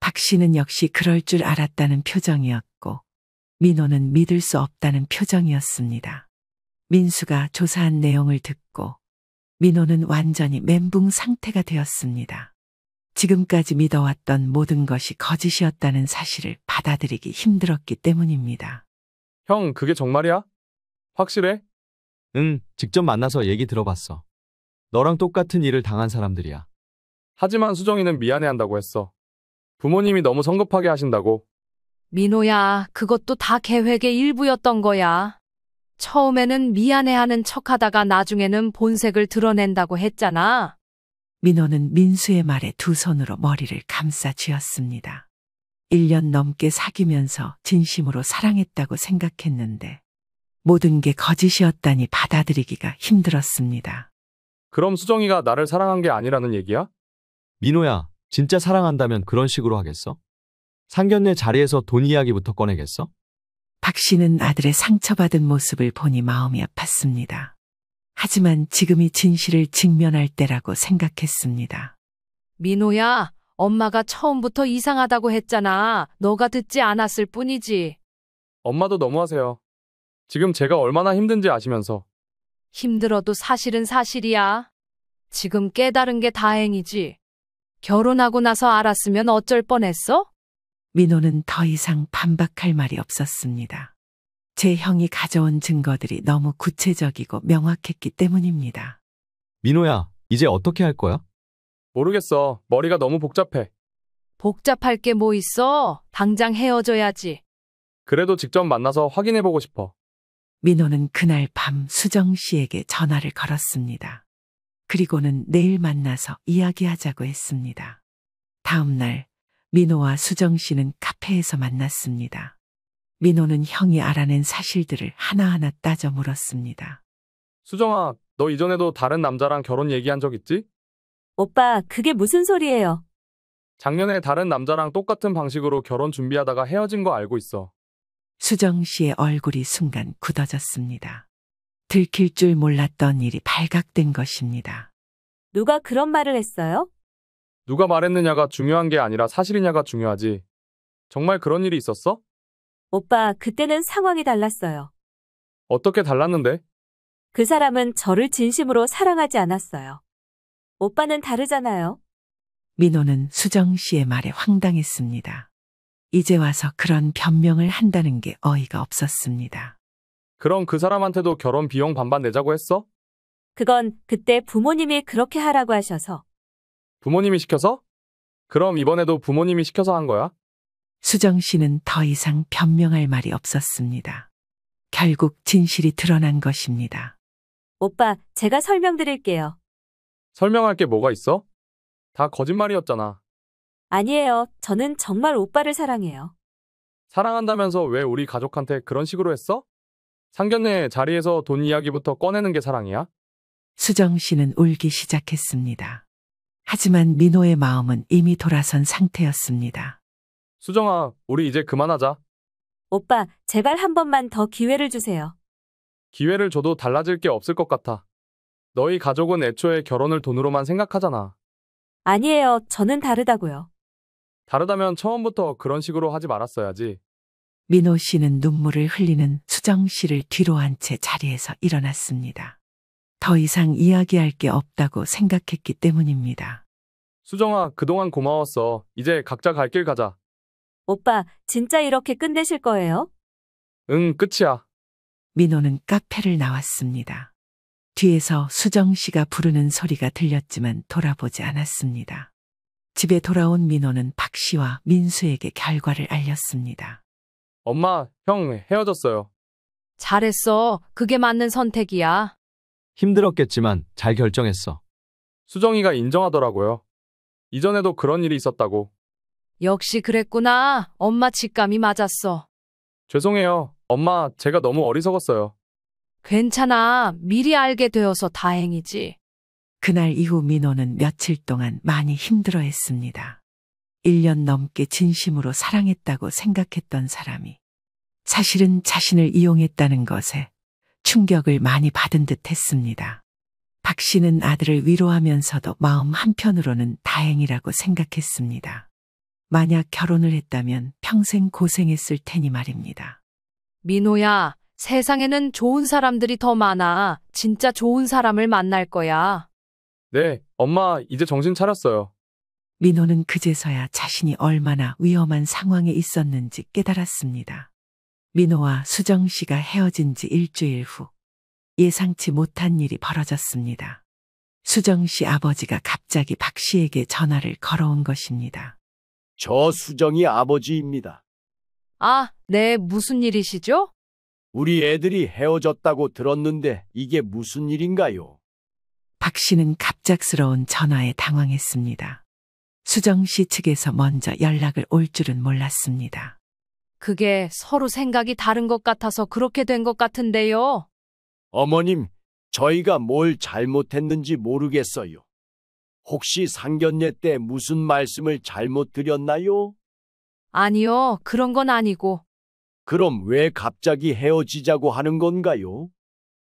Speaker 1: 박 씨는 역시 그럴 줄 알았다는 표정이었고 민호는 믿을 수 없다는 표정이었습니다. 민수가 조사한 내용을 듣고 민호는 완전히 멘붕 상태가 되었습니다. 지금까지 믿어왔던 모든 것이 거짓이었다는 사실을 받아들이기 힘들었기 때문입니다.
Speaker 4: 형, 그게 정말이야? 확실해?
Speaker 5: 응, 직접 만나서 얘기 들어봤어. 너랑 똑같은 일을 당한 사람들이야.
Speaker 4: 하지만 수정이는 미안해한다고 했어. 부모님이 너무 성급하게 하신다고.
Speaker 3: 민호야, 그것도 다 계획의 일부였던 거야. 처음에는 미안해하는 척하다가 나중에는 본색을 드러낸다고 했잖아.
Speaker 1: 민호는 민수의 말에 두 손으로 머리를 감싸 쥐었습니다. 1년 넘게 사귀면서 진심으로 사랑했다고 생각했는데 모든 게 거짓이었다니 받아들이기가 힘들었습니다.
Speaker 4: 그럼 수정이가 나를 사랑한 게 아니라는 얘기야?
Speaker 5: 민호야, 진짜 사랑한다면 그런 식으로 하겠어? 상견례 자리에서 돈 이야기부터 꺼내겠어?
Speaker 1: 박 씨는 아들의 상처받은 모습을 보니 마음이 아팠습니다. 하지만 지금이 진실을 직면할 때라고 생각했습니다.
Speaker 3: 민호야, 엄마가 처음부터 이상하다고 했잖아. 너가 듣지 않았을 뿐이지.
Speaker 4: 엄마도 너무하세요. 지금 제가 얼마나 힘든지 아시면서.
Speaker 3: 힘들어도 사실은 사실이야. 지금 깨달은 게 다행이지. 결혼하고 나서 알았으면 어쩔 뻔했어?
Speaker 1: 민호는 더 이상 반박할 말이 없었습니다. 제 형이 가져온 증거들이 너무 구체적이고 명확했기 때문입니다.
Speaker 5: 민호야, 이제 어떻게 할 거야?
Speaker 4: 모르겠어. 머리가 너무 복잡해.
Speaker 3: 복잡할 게 뭐 있어? 당장 헤어져야지.
Speaker 4: 그래도 직접 만나서 확인해보고 싶어.
Speaker 1: 민호는 그날 밤 수정 씨에게 전화를 걸었습니다. 그리고는 내일 만나서 이야기하자고 했습니다. 다음 날 민호와 수정 씨는 카페에서 만났습니다. 민호는 형이 알아낸 사실들을 하나하나 따져 물었습니다.
Speaker 4: 수정아, 너 이전에도 다른 남자랑 결혼 얘기한 적 있지?
Speaker 2: 오빠, 그게 무슨 소리예요?
Speaker 4: 작년에 다른 남자랑 똑같은 방식으로 결혼 준비하다가 헤어진 거 알고 있어.
Speaker 1: 수정 씨의 얼굴이 순간 굳어졌습니다. 들킬 줄 몰랐던 일이 발각된 것입니다.
Speaker 2: 누가 그런 말을 했어요?
Speaker 4: 누가 말했느냐가 중요한 게 아니라 사실이냐가 중요하지. 정말 그런 일이 있었어?
Speaker 2: 오빠, 그때는 상황이 달랐어요.
Speaker 4: 어떻게 달랐는데?
Speaker 2: 그 사람은 저를 진심으로 사랑하지 않았어요. 오빠는 다르잖아요.
Speaker 1: 민호는 수정 씨의 말에 황당했습니다. 이제 와서 그런 변명을 한다는 게 어이가 없었습니다.
Speaker 4: 그럼 그 사람한테도 결혼 비용 반반 내자고 했어?
Speaker 2: 그건 그때 부모님이 그렇게 하라고 하셔서.
Speaker 4: 부모님이 시켜서? 그럼 이번에도 부모님이 시켜서 한 거야?
Speaker 1: 수정 씨는 더 이상 변명할 말이 없었습니다. 결국 진실이 드러난 것입니다.
Speaker 2: 오빠, 제가 설명드릴게요.
Speaker 4: 설명할 게 뭐가 있어? 다 거짓말이었잖아.
Speaker 2: 아니에요. 저는 정말 오빠를 사랑해요.
Speaker 4: 사랑한다면서 왜 우리 가족한테 그런 식으로 했어? 상견례 자리에서 돈 이야기부터 꺼내는 게 사랑이야?
Speaker 1: 수정 씨는 울기 시작했습니다. 하지만 민호의 마음은 이미 돌아선 상태였습니다.
Speaker 4: 수정아, 우리 이제 그만하자.
Speaker 2: 오빠, 제발 한 번만 더 기회를 주세요.
Speaker 4: 기회를 줘도 달라질 게 없을 것 같아. 너희 가족은 애초에 결혼을 돈으로만 생각하잖아.
Speaker 2: 아니에요. 저는 다르다고요.
Speaker 4: 다르다면 처음부터 그런 식으로 하지 말았어야지.
Speaker 1: 민호 씨는 눈물을 흘리는 수정 씨를 뒤로 한 채 자리에서 일어났습니다. 더 이상 이야기할 게 없다고 생각했기 때문입니다.
Speaker 4: 수정아, 그동안 고마웠어. 이제 각자 갈 길 가자.
Speaker 2: 오빠, 진짜 이렇게 끝내실 거예요?
Speaker 4: 응, 끝이야.
Speaker 1: 민호는 카페를 나왔습니다. 뒤에서 수정 씨가 부르는 소리가 들렸지만 돌아보지 않았습니다. 집에 돌아온 민호는 박 씨와 민수에게 결과를 알렸습니다.
Speaker 4: 엄마, 형 헤어졌어요.
Speaker 3: 잘했어. 그게 맞는 선택이야.
Speaker 5: 힘들었겠지만 잘 결정했어.
Speaker 4: 수정이가 인정하더라고요. 이전에도 그런 일이 있었다고.
Speaker 3: 역시 그랬구나. 엄마 직감이 맞았어.
Speaker 4: 죄송해요. 엄마, 제가 너무 어리석었어요.
Speaker 3: 괜찮아. 미리 알게 되어서 다행이지.
Speaker 1: 그날 이후 민호는 며칠 동안 많이 힘들어했습니다. 1년 넘게 진심으로 사랑했다고 생각했던 사람이 사실은 자신을 이용했다는 것에 충격을 많이 받은 듯 했습니다. 박 씨는 아들을 위로하면서도 마음 한편으로는 다행이라고 생각했습니다. 만약 결혼을 했다면 평생 고생했을 테니 말입니다.
Speaker 3: 민호야, 세상에는 좋은 사람들이 더 많아. 진짜 좋은 사람을 만날 거야.
Speaker 4: 네, 엄마, 이제 정신 차렸어요.
Speaker 1: 민호는 그제서야 자신이 얼마나 위험한 상황에 있었는지 깨달았습니다. 민호와 수정 씨가 헤어진 지 일주일 후 예상치 못한 일이 벌어졌습니다. 수정 씨 아버지가 갑자기 박 씨에게 전화를 걸어온 것입니다.
Speaker 6: 저 수정이 아버지입니다.
Speaker 3: 아, 네, 무슨 일이시죠?
Speaker 6: 우리 애들이 헤어졌다고 들었는데 이게 무슨 일인가요?
Speaker 1: 박 씨는 갑작스러운 전화에 당황했습니다. 수정 씨 측에서 먼저 연락을 올 줄은 몰랐습니다.
Speaker 3: 그게 서로 생각이 다른 것 같아서 그렇게 된 것 같은데요.
Speaker 6: 어머님, 저희가 뭘 잘못했는지 모르겠어요. 혹시 상견례 때 무슨 말씀을 잘못 드렸나요?
Speaker 3: 아니요, 그런 건 아니고.
Speaker 6: 그럼 왜 갑자기 헤어지자고 하는 건가요?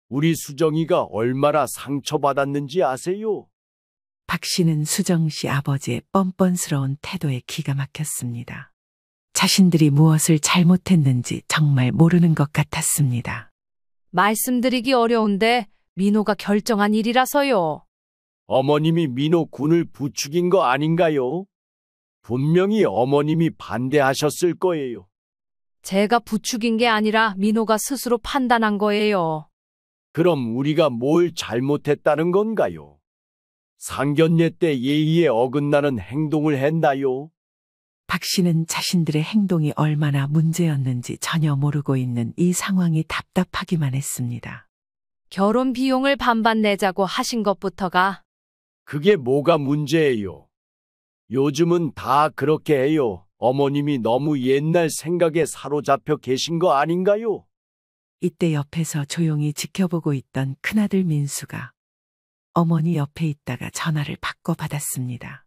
Speaker 6: 우리 수정이가 얼마나 상처받았는지 아세요?
Speaker 1: 박 씨는 수정 씨 아버지의 뻔뻔스러운 태도에 기가 막혔습니다. 자신들이 무엇을 잘못했는지 정말 모르는 것 같았습니다.
Speaker 3: 말씀드리기 어려운데 민호가 결정한 일이라서요.
Speaker 6: 어머님이 민호 군을 부추긴 거 아닌가요? 분명히 어머님이 반대하셨을 거예요.
Speaker 3: 제가 부추긴 게 아니라 민호가 스스로 판단한 거예요.
Speaker 6: 그럼 우리가 뭘 잘못했다는 건가요? 상견례 때 예의에 어긋나는 행동을 했나요?
Speaker 1: 박 씨는 자신들의 행동이 얼마나 문제였는지 전혀 모르고 있는 이 상황이 답답하기만 했습니다.
Speaker 3: 결혼 비용을 반반 내자고 하신 것부터가
Speaker 6: 그게 뭐가 문제예요? 요즘은 다 그렇게 해요. 어머님이 너무 옛날 생각에 사로잡혀 계신 거 아닌가요?
Speaker 1: 이때 옆에서 조용히 지켜보고 있던 큰아들 민수가 어머니 옆에 있다가 전화를 바꿔 받았습니다.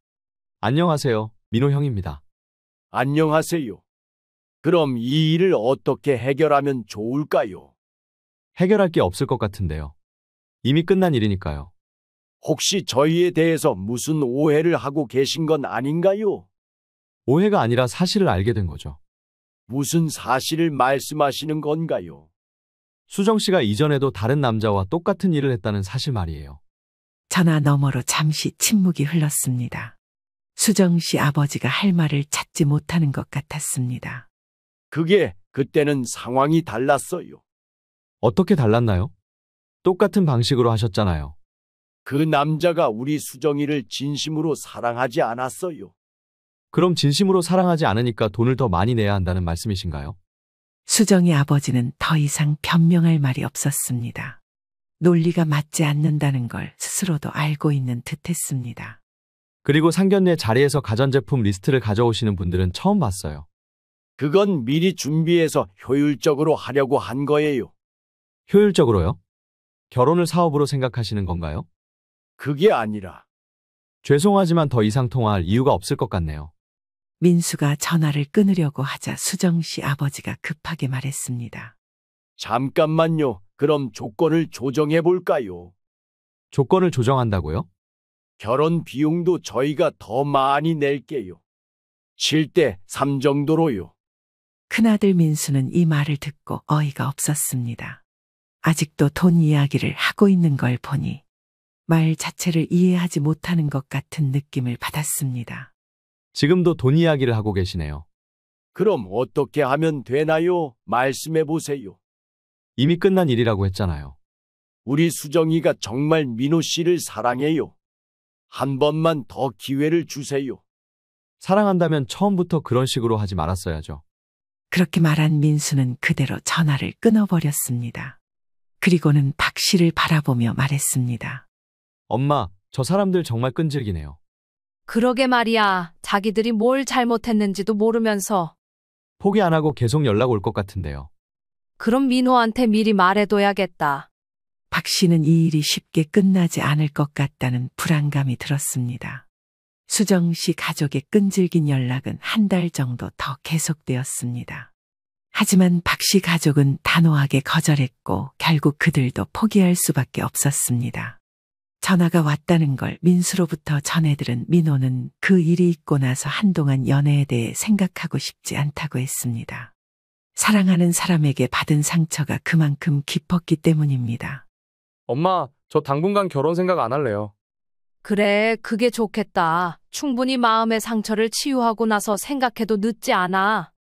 Speaker 5: 안녕하세요. 민호 형입니다.
Speaker 6: 안녕하세요. 그럼 이 일을 어떻게 해결하면 좋을까요?
Speaker 5: 해결할 게 없을 것 같은데요. 이미 끝난 일이니까요.
Speaker 6: 혹시 저희에 대해서 무슨 오해를 하고 계신 건 아닌가요?
Speaker 5: 오해가 아니라 사실을 알게 된 거죠.
Speaker 6: 무슨 사실을 말씀하시는 건가요?
Speaker 5: 수정 씨가 이전에도 다른 남자와 똑같은 일을 했다는 사실 말이에요.
Speaker 1: 전화 너머로 잠시 침묵이 흘렀습니다. 수정 씨 아버지가 할 말을 찾지 못하는 것 같았습니다.
Speaker 6: 그때는 상황이 달랐어요.
Speaker 5: 어떻게 달랐나요? 똑같은 방식으로 하셨잖아요.
Speaker 6: 그 남자가 우리 수정이를 진심으로 사랑하지 않았어요.
Speaker 5: 그럼 진심으로 사랑하지 않으니까 돈을 더 많이 내야 한다는 말씀이신가요?
Speaker 1: 수정의 아버지는 더 이상 변명할 말이 없었습니다. 논리가 맞지 않는다는 걸 스스로도 알고 있는 듯했습니다.
Speaker 5: 그리고 상견례 자리에서 가전제품 리스트를 가져오시는 분들은 처음 봤어요.
Speaker 6: 그건 미리 준비해서 효율적으로 하려고 한 거예요.
Speaker 5: 효율적으로요? 결혼을 사업으로 생각하시는 건가요?
Speaker 6: 그게 아니라
Speaker 5: 죄송하지만 더 이상 통화할 이유가 없을 것 같네요.
Speaker 1: 민수가 전화를 끊으려고 하자 수정 씨 아버지가 급하게 말했습니다.
Speaker 6: 잠깐만요. 그럼 조건을 조정해 볼까요?
Speaker 5: 조건을 조정한다고요?
Speaker 6: 결혼 비용도 저희가 더 많이 낼게요. 7대 3 정도로요.
Speaker 1: 큰아들 민수는 이 말을 듣고 어이가 없었습니다. 아직도 돈 이야기를 하고 있는 걸 보니 말 자체를 이해하지 못하는 것 같은 느낌을 받았습니다.
Speaker 5: 지금도 돈 이야기를 하고 계시네요.
Speaker 6: 그럼 어떻게 하면 되나요? 말씀해 보세요.
Speaker 5: 이미 끝난 일이라고 했잖아요.
Speaker 6: 우리 수정이가 정말 민호 씨를 사랑해요. 한 번만 더 기회를 주세요.
Speaker 5: 사랑한다면 처음부터 그런 식으로 하지 말았어야죠.
Speaker 1: 그렇게 말한 민수는 그대로 전화를 끊어버렸습니다. 그리고는 박 씨를 바라보며 말했습니다.
Speaker 5: 엄마, 저 사람들 정말 끈질기네요.
Speaker 3: 그러게 말이야. 자기들이 뭘 잘못했는지도 모르면서.
Speaker 5: 포기 안 하고 계속 연락 올 것 같은데요.
Speaker 3: 그럼 민호한테 미리 말해둬야겠다.
Speaker 1: 박 씨는 이 일이 쉽게 끝나지 않을 것 같다는 불안감이 들었습니다. 수정 씨 가족의 끈질긴 연락은 한 달 정도 더 계속되었습니다. 하지만 박 씨 가족은 단호하게 거절했고 결국 그들도 포기할 수밖에 없었습니다. 전화가 왔다는 걸 민수로부터 전해들은 민호는 그 일이 있고 나서 한동안 연애에 대해 생각하고 싶지 않다고 했습니다. 사랑하는 사람에게 받은 상처가 그만큼 깊었기 때문입니다.
Speaker 4: 엄마, 저 당분간 결혼 생각 안 할래요.
Speaker 3: 그래, 그게 좋겠다. 충분히 마음의 상처를 치유하고 나서 생각해도 늦지 않아.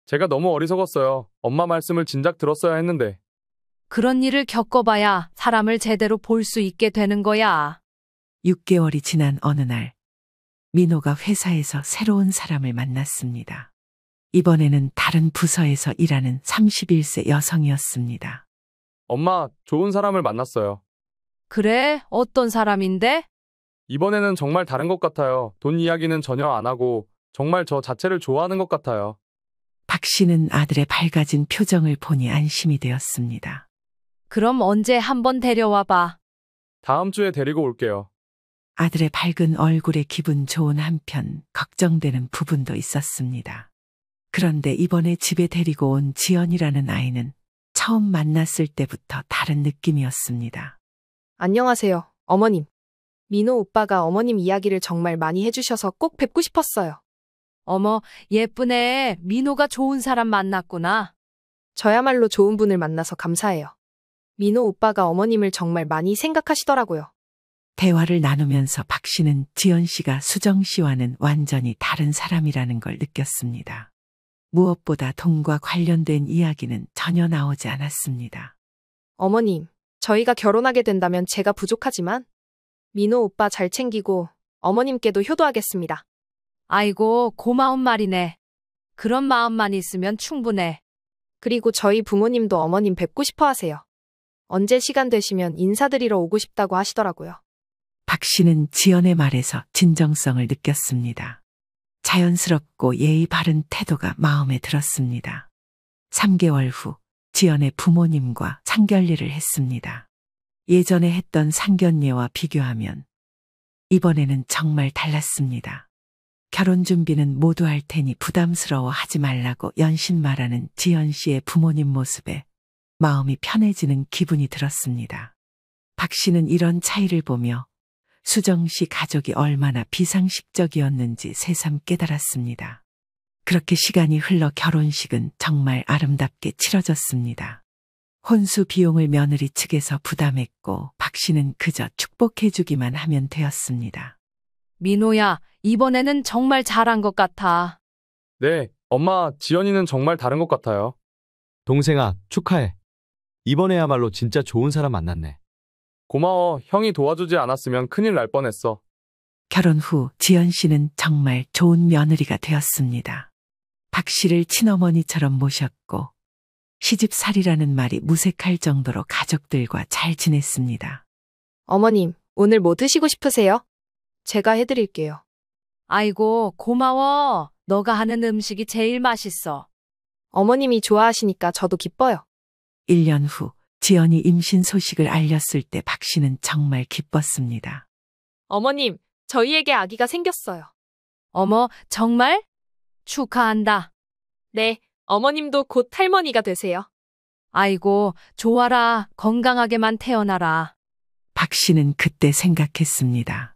Speaker 4: 제가 너무 어리석었어요. 엄마 말씀을 진작 들었어야 했는데.
Speaker 3: 그런 일을 겪어봐야 사람을 제대로 볼 수 있게 되는 거야.
Speaker 1: 6개월이 지난 어느 날, 민호가 회사에서 새로운 사람을 만났습니다. 이번에는 다른 부서에서 일하는 31세 여성이었습니다.
Speaker 4: 엄마, 좋은 사람을 만났어요.
Speaker 3: 그래? 어떤 사람인데?
Speaker 4: 이번에는 정말 다른 것 같아요. 돈 이야기는 전혀 안 하고 정말 저 자체를 좋아하는 것 같아요.
Speaker 1: 박 씨는 아들의 밝아진 표정을 보니 안심이 되었습니다.
Speaker 3: 그럼 언제 한번 데려와봐.
Speaker 4: 다음 주에 데리고 올게요.
Speaker 1: 아들의 밝은 얼굴에 기분 좋은 한편 걱정되는 부분도 있었습니다. 그런데 이번에 집에 데리고 온 지연이라는 아이는 처음 만났을 때부터 다른 느낌이었습니다.
Speaker 9: 안녕하세요, 어머님. 민호 오빠가 어머님 이야기를 정말 많이 해주셔서 꼭 뵙고 싶었어요.
Speaker 3: 어머, 예쁘네. 민호가 좋은 사람 만났구나.
Speaker 9: 저야말로 좋은 분을 만나서 감사해요. 민호 오빠가 어머님을 정말 많이 생각하시더라고요.
Speaker 1: 대화를 나누면서 박 씨는 지연 씨가 수정 씨와는 완전히 다른 사람이라는 걸 느꼈습니다. 무엇보다 돈과 관련된 이야기는 전혀 나오지 않았습니다.
Speaker 9: 어머님, 저희가 결혼하게 된다면 제가 부족하지만 민호 오빠 잘 챙기고 어머님께도 효도하겠습니다.
Speaker 3: 아이고, 고마운 말이네. 그런 마음만 있으면 충분해.
Speaker 9: 그리고 저희 부모님도 어머님 뵙고 싶어 하세요. 언제 시간 되시면 인사드리러 오고 싶다고 하시더라고요.
Speaker 1: 박 씨는 지연의 말에서 진정성을 느꼈습니다. 자연스럽고 예의 바른 태도가 마음에 들었습니다. 3개월 후 지연의 부모님과 상견례를 했습니다. 예전에 했던 상견례와 비교하면 이번에는 정말 달랐습니다. 결혼 준비는 모두 할 테니 부담스러워 하지 말라고 연신 말하는 지연 씨의 부모님 모습에 마음이 편해지는 기분이 들었습니다. 박 씨는 이런 차이를 보며 수정 씨 가족이 얼마나 비상식적이었는지 새삼 깨달았습니다. 그렇게 시간이 흘러 결혼식은 정말 아름답게 치러졌습니다. 혼수 비용을 며느리 측에서 부담했고 박 씨는 그저 축복해주기만 하면 되었습니다.
Speaker 3: 민호야, 이번에는 정말 잘한 것 같아.
Speaker 4: 네, 엄마, 지연이는 정말 다른 것 같아요.
Speaker 5: 동생아, 축하해. 이번에야말로 진짜 좋은 사람 만났네.
Speaker 4: 고마워. 형이 도와주지 않았으면 큰일 날 뻔했어.
Speaker 1: 결혼 후 지연 씨는 정말 좋은 며느리가 되었습니다. 박 씨를 친어머니처럼 모셨고 시집살이라는 말이 무색할 정도로 가족들과 잘 지냈습니다.
Speaker 9: 어머님, 오늘 뭐 드시고 싶으세요? 제가 해드릴게요.
Speaker 3: 아이고, 고마워. 너가 하는 음식이 제일 맛있어.
Speaker 9: 어머님이 좋아하시니까 저도 기뻐요.
Speaker 1: 1년 후 지연이 임신 소식을 알렸을 때 박 씨는 정말 기뻤습니다.
Speaker 9: 어머님, 저희에게 아기가 생겼어요.
Speaker 3: 어머, 정말? 축하한다.
Speaker 9: 네, 어머님도 곧 할머니가 되세요.
Speaker 3: 아이고, 좋아라. 건강하게만 태어나라.
Speaker 1: 박 씨는 그때 생각했습니다.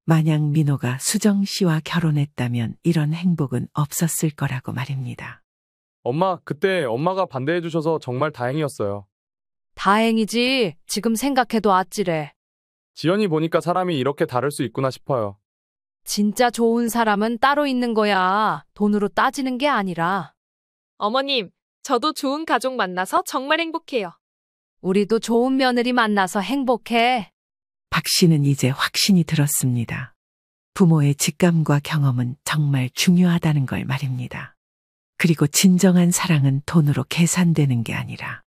Speaker 1: 만약 민호가 수정 씨와 결혼했다면 이런 행복은 없었을 거라고 말입니다.
Speaker 4: 엄마, 그때 엄마가 반대해 주셔서 정말 다행이었어요.
Speaker 3: 다행이지. 지금 생각해도 아찔해.
Speaker 4: 지연이 보니까 사람이 이렇게 다를 수 있구나 싶어요.
Speaker 3: 진짜 좋은 사람은 따로 있는 거야. 돈으로 따지는 게 아니라.
Speaker 9: 어머님, 저도 좋은 가족 만나서 정말 행복해요.
Speaker 3: 우리도 좋은 며느리 만나서 행복해.
Speaker 1: 박 씨는 이제 확신이 들었습니다. 부모의 직감과 경험은 정말 중요하다는 걸 말입니다. 그리고 진정한 사랑은 돈으로 계산되는 게 아니라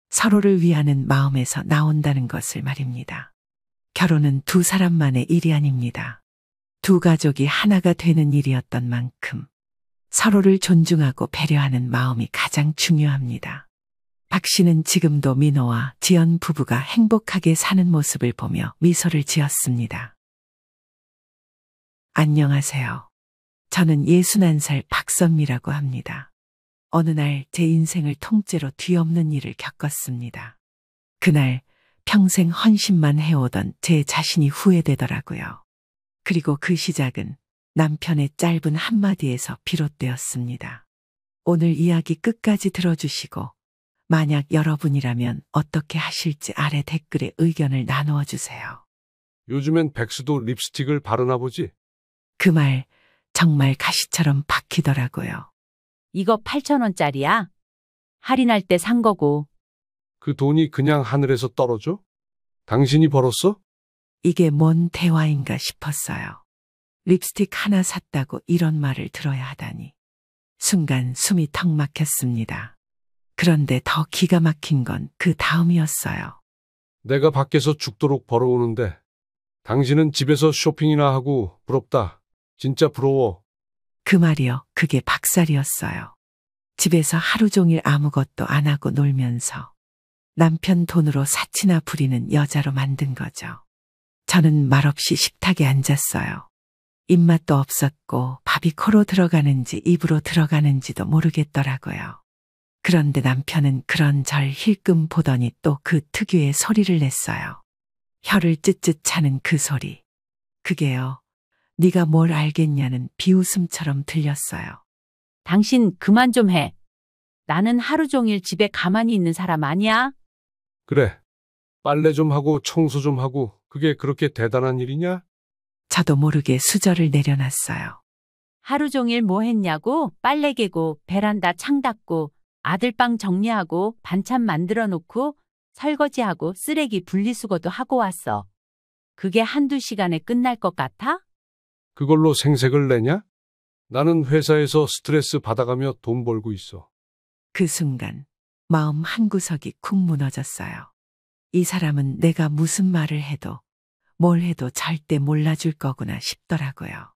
Speaker 1: 서로를 위하는 마음에서 나온다는 것을 말입니다. 결혼은 두 사람만의 일이 아닙니다. 두 가족이 하나가 되는 일이었던 만큼 서로를 존중하고 배려하는 마음이 가장 중요합니다. 박 씨는 지금도 민호와 지연 부부가 행복하게 사는 모습을 보며 미소를 지었습니다. 안녕하세요. 저는 61살 박선미라고 합니다. 어느 날 제 인생을 통째로 뒤엎는 일을 겪었습니다. 그날 평생 헌신만 해오던 제 자신이 후회되더라고요. 그리고 그 시작은 남편의 짧은 한마디에서 비롯되었습니다. 오늘 이야기 끝까지 들어주시고 만약 여러분이라면 어떻게 하실지 아래 댓글에 의견을 나누어 주세요.
Speaker 10: 요즘엔 백수도 립스틱을 바르나 보지?
Speaker 1: 그 말 정말 가시처럼 박히더라고요.
Speaker 11: 이거 8,000원짜리야? 할인할 때 산 거고.
Speaker 10: 그 돈이 그냥 하늘에서 떨어져? 당신이 벌었어?
Speaker 1: 이게 뭔 대화인가 싶었어요. 립스틱 하나 샀다고 이런 말을 들어야 하다니. 순간 숨이 턱 막혔습니다. 그런데 더 기가 막힌 건 그 다음이었어요.
Speaker 10: 내가 밖에서 죽도록 벌어오는데 당신은 집에서 쇼핑이나 하고 부럽다. 진짜 부러워.
Speaker 1: 그 말이요. 그게 박살이었어요. 집에서 하루 종일 아무것도 안 하고 놀면서 남편 돈으로 사치나 부리는 여자로 만든 거죠. 저는 말없이 식탁에 앉았어요. 입맛도 없었고 밥이 코로 들어가는지 입으로 들어가는지도 모르겠더라고요. 그런데 남편은 그런 절 힐끔 보더니 또 그 특유의 소리를 냈어요. 혀를 쯧쯧 차는 그 소리. 그게요. 네가 뭘 알겠냐는 비웃음처럼 들렸어요.
Speaker 11: 당신 그만 좀 해. 나는 하루 종일 집에 가만히 있는 사람 아니야?
Speaker 10: 그래. 빨래 좀 하고 청소 좀 하고 그게 그렇게 대단한 일이냐?
Speaker 1: 저도 모르게 수저를 내려놨어요.
Speaker 11: 하루 종일 뭐 했냐고? 빨래 개고 베란다 창 닦고 아들방 정리하고 반찬 만들어 놓고 설거지하고 쓰레기 분리수거도 하고 왔어. 그게 한두 시간에 끝날 것 같아?
Speaker 10: 그걸로 생색을 내냐? 나는 회사에서 스트레스 받아가며 돈 벌고 있어.
Speaker 1: 그 순간 마음 한구석이 쿵 무너졌어요. 이 사람은 내가 무슨 말을 해도 뭘 해도 절대 몰라줄 거구나 싶더라고요.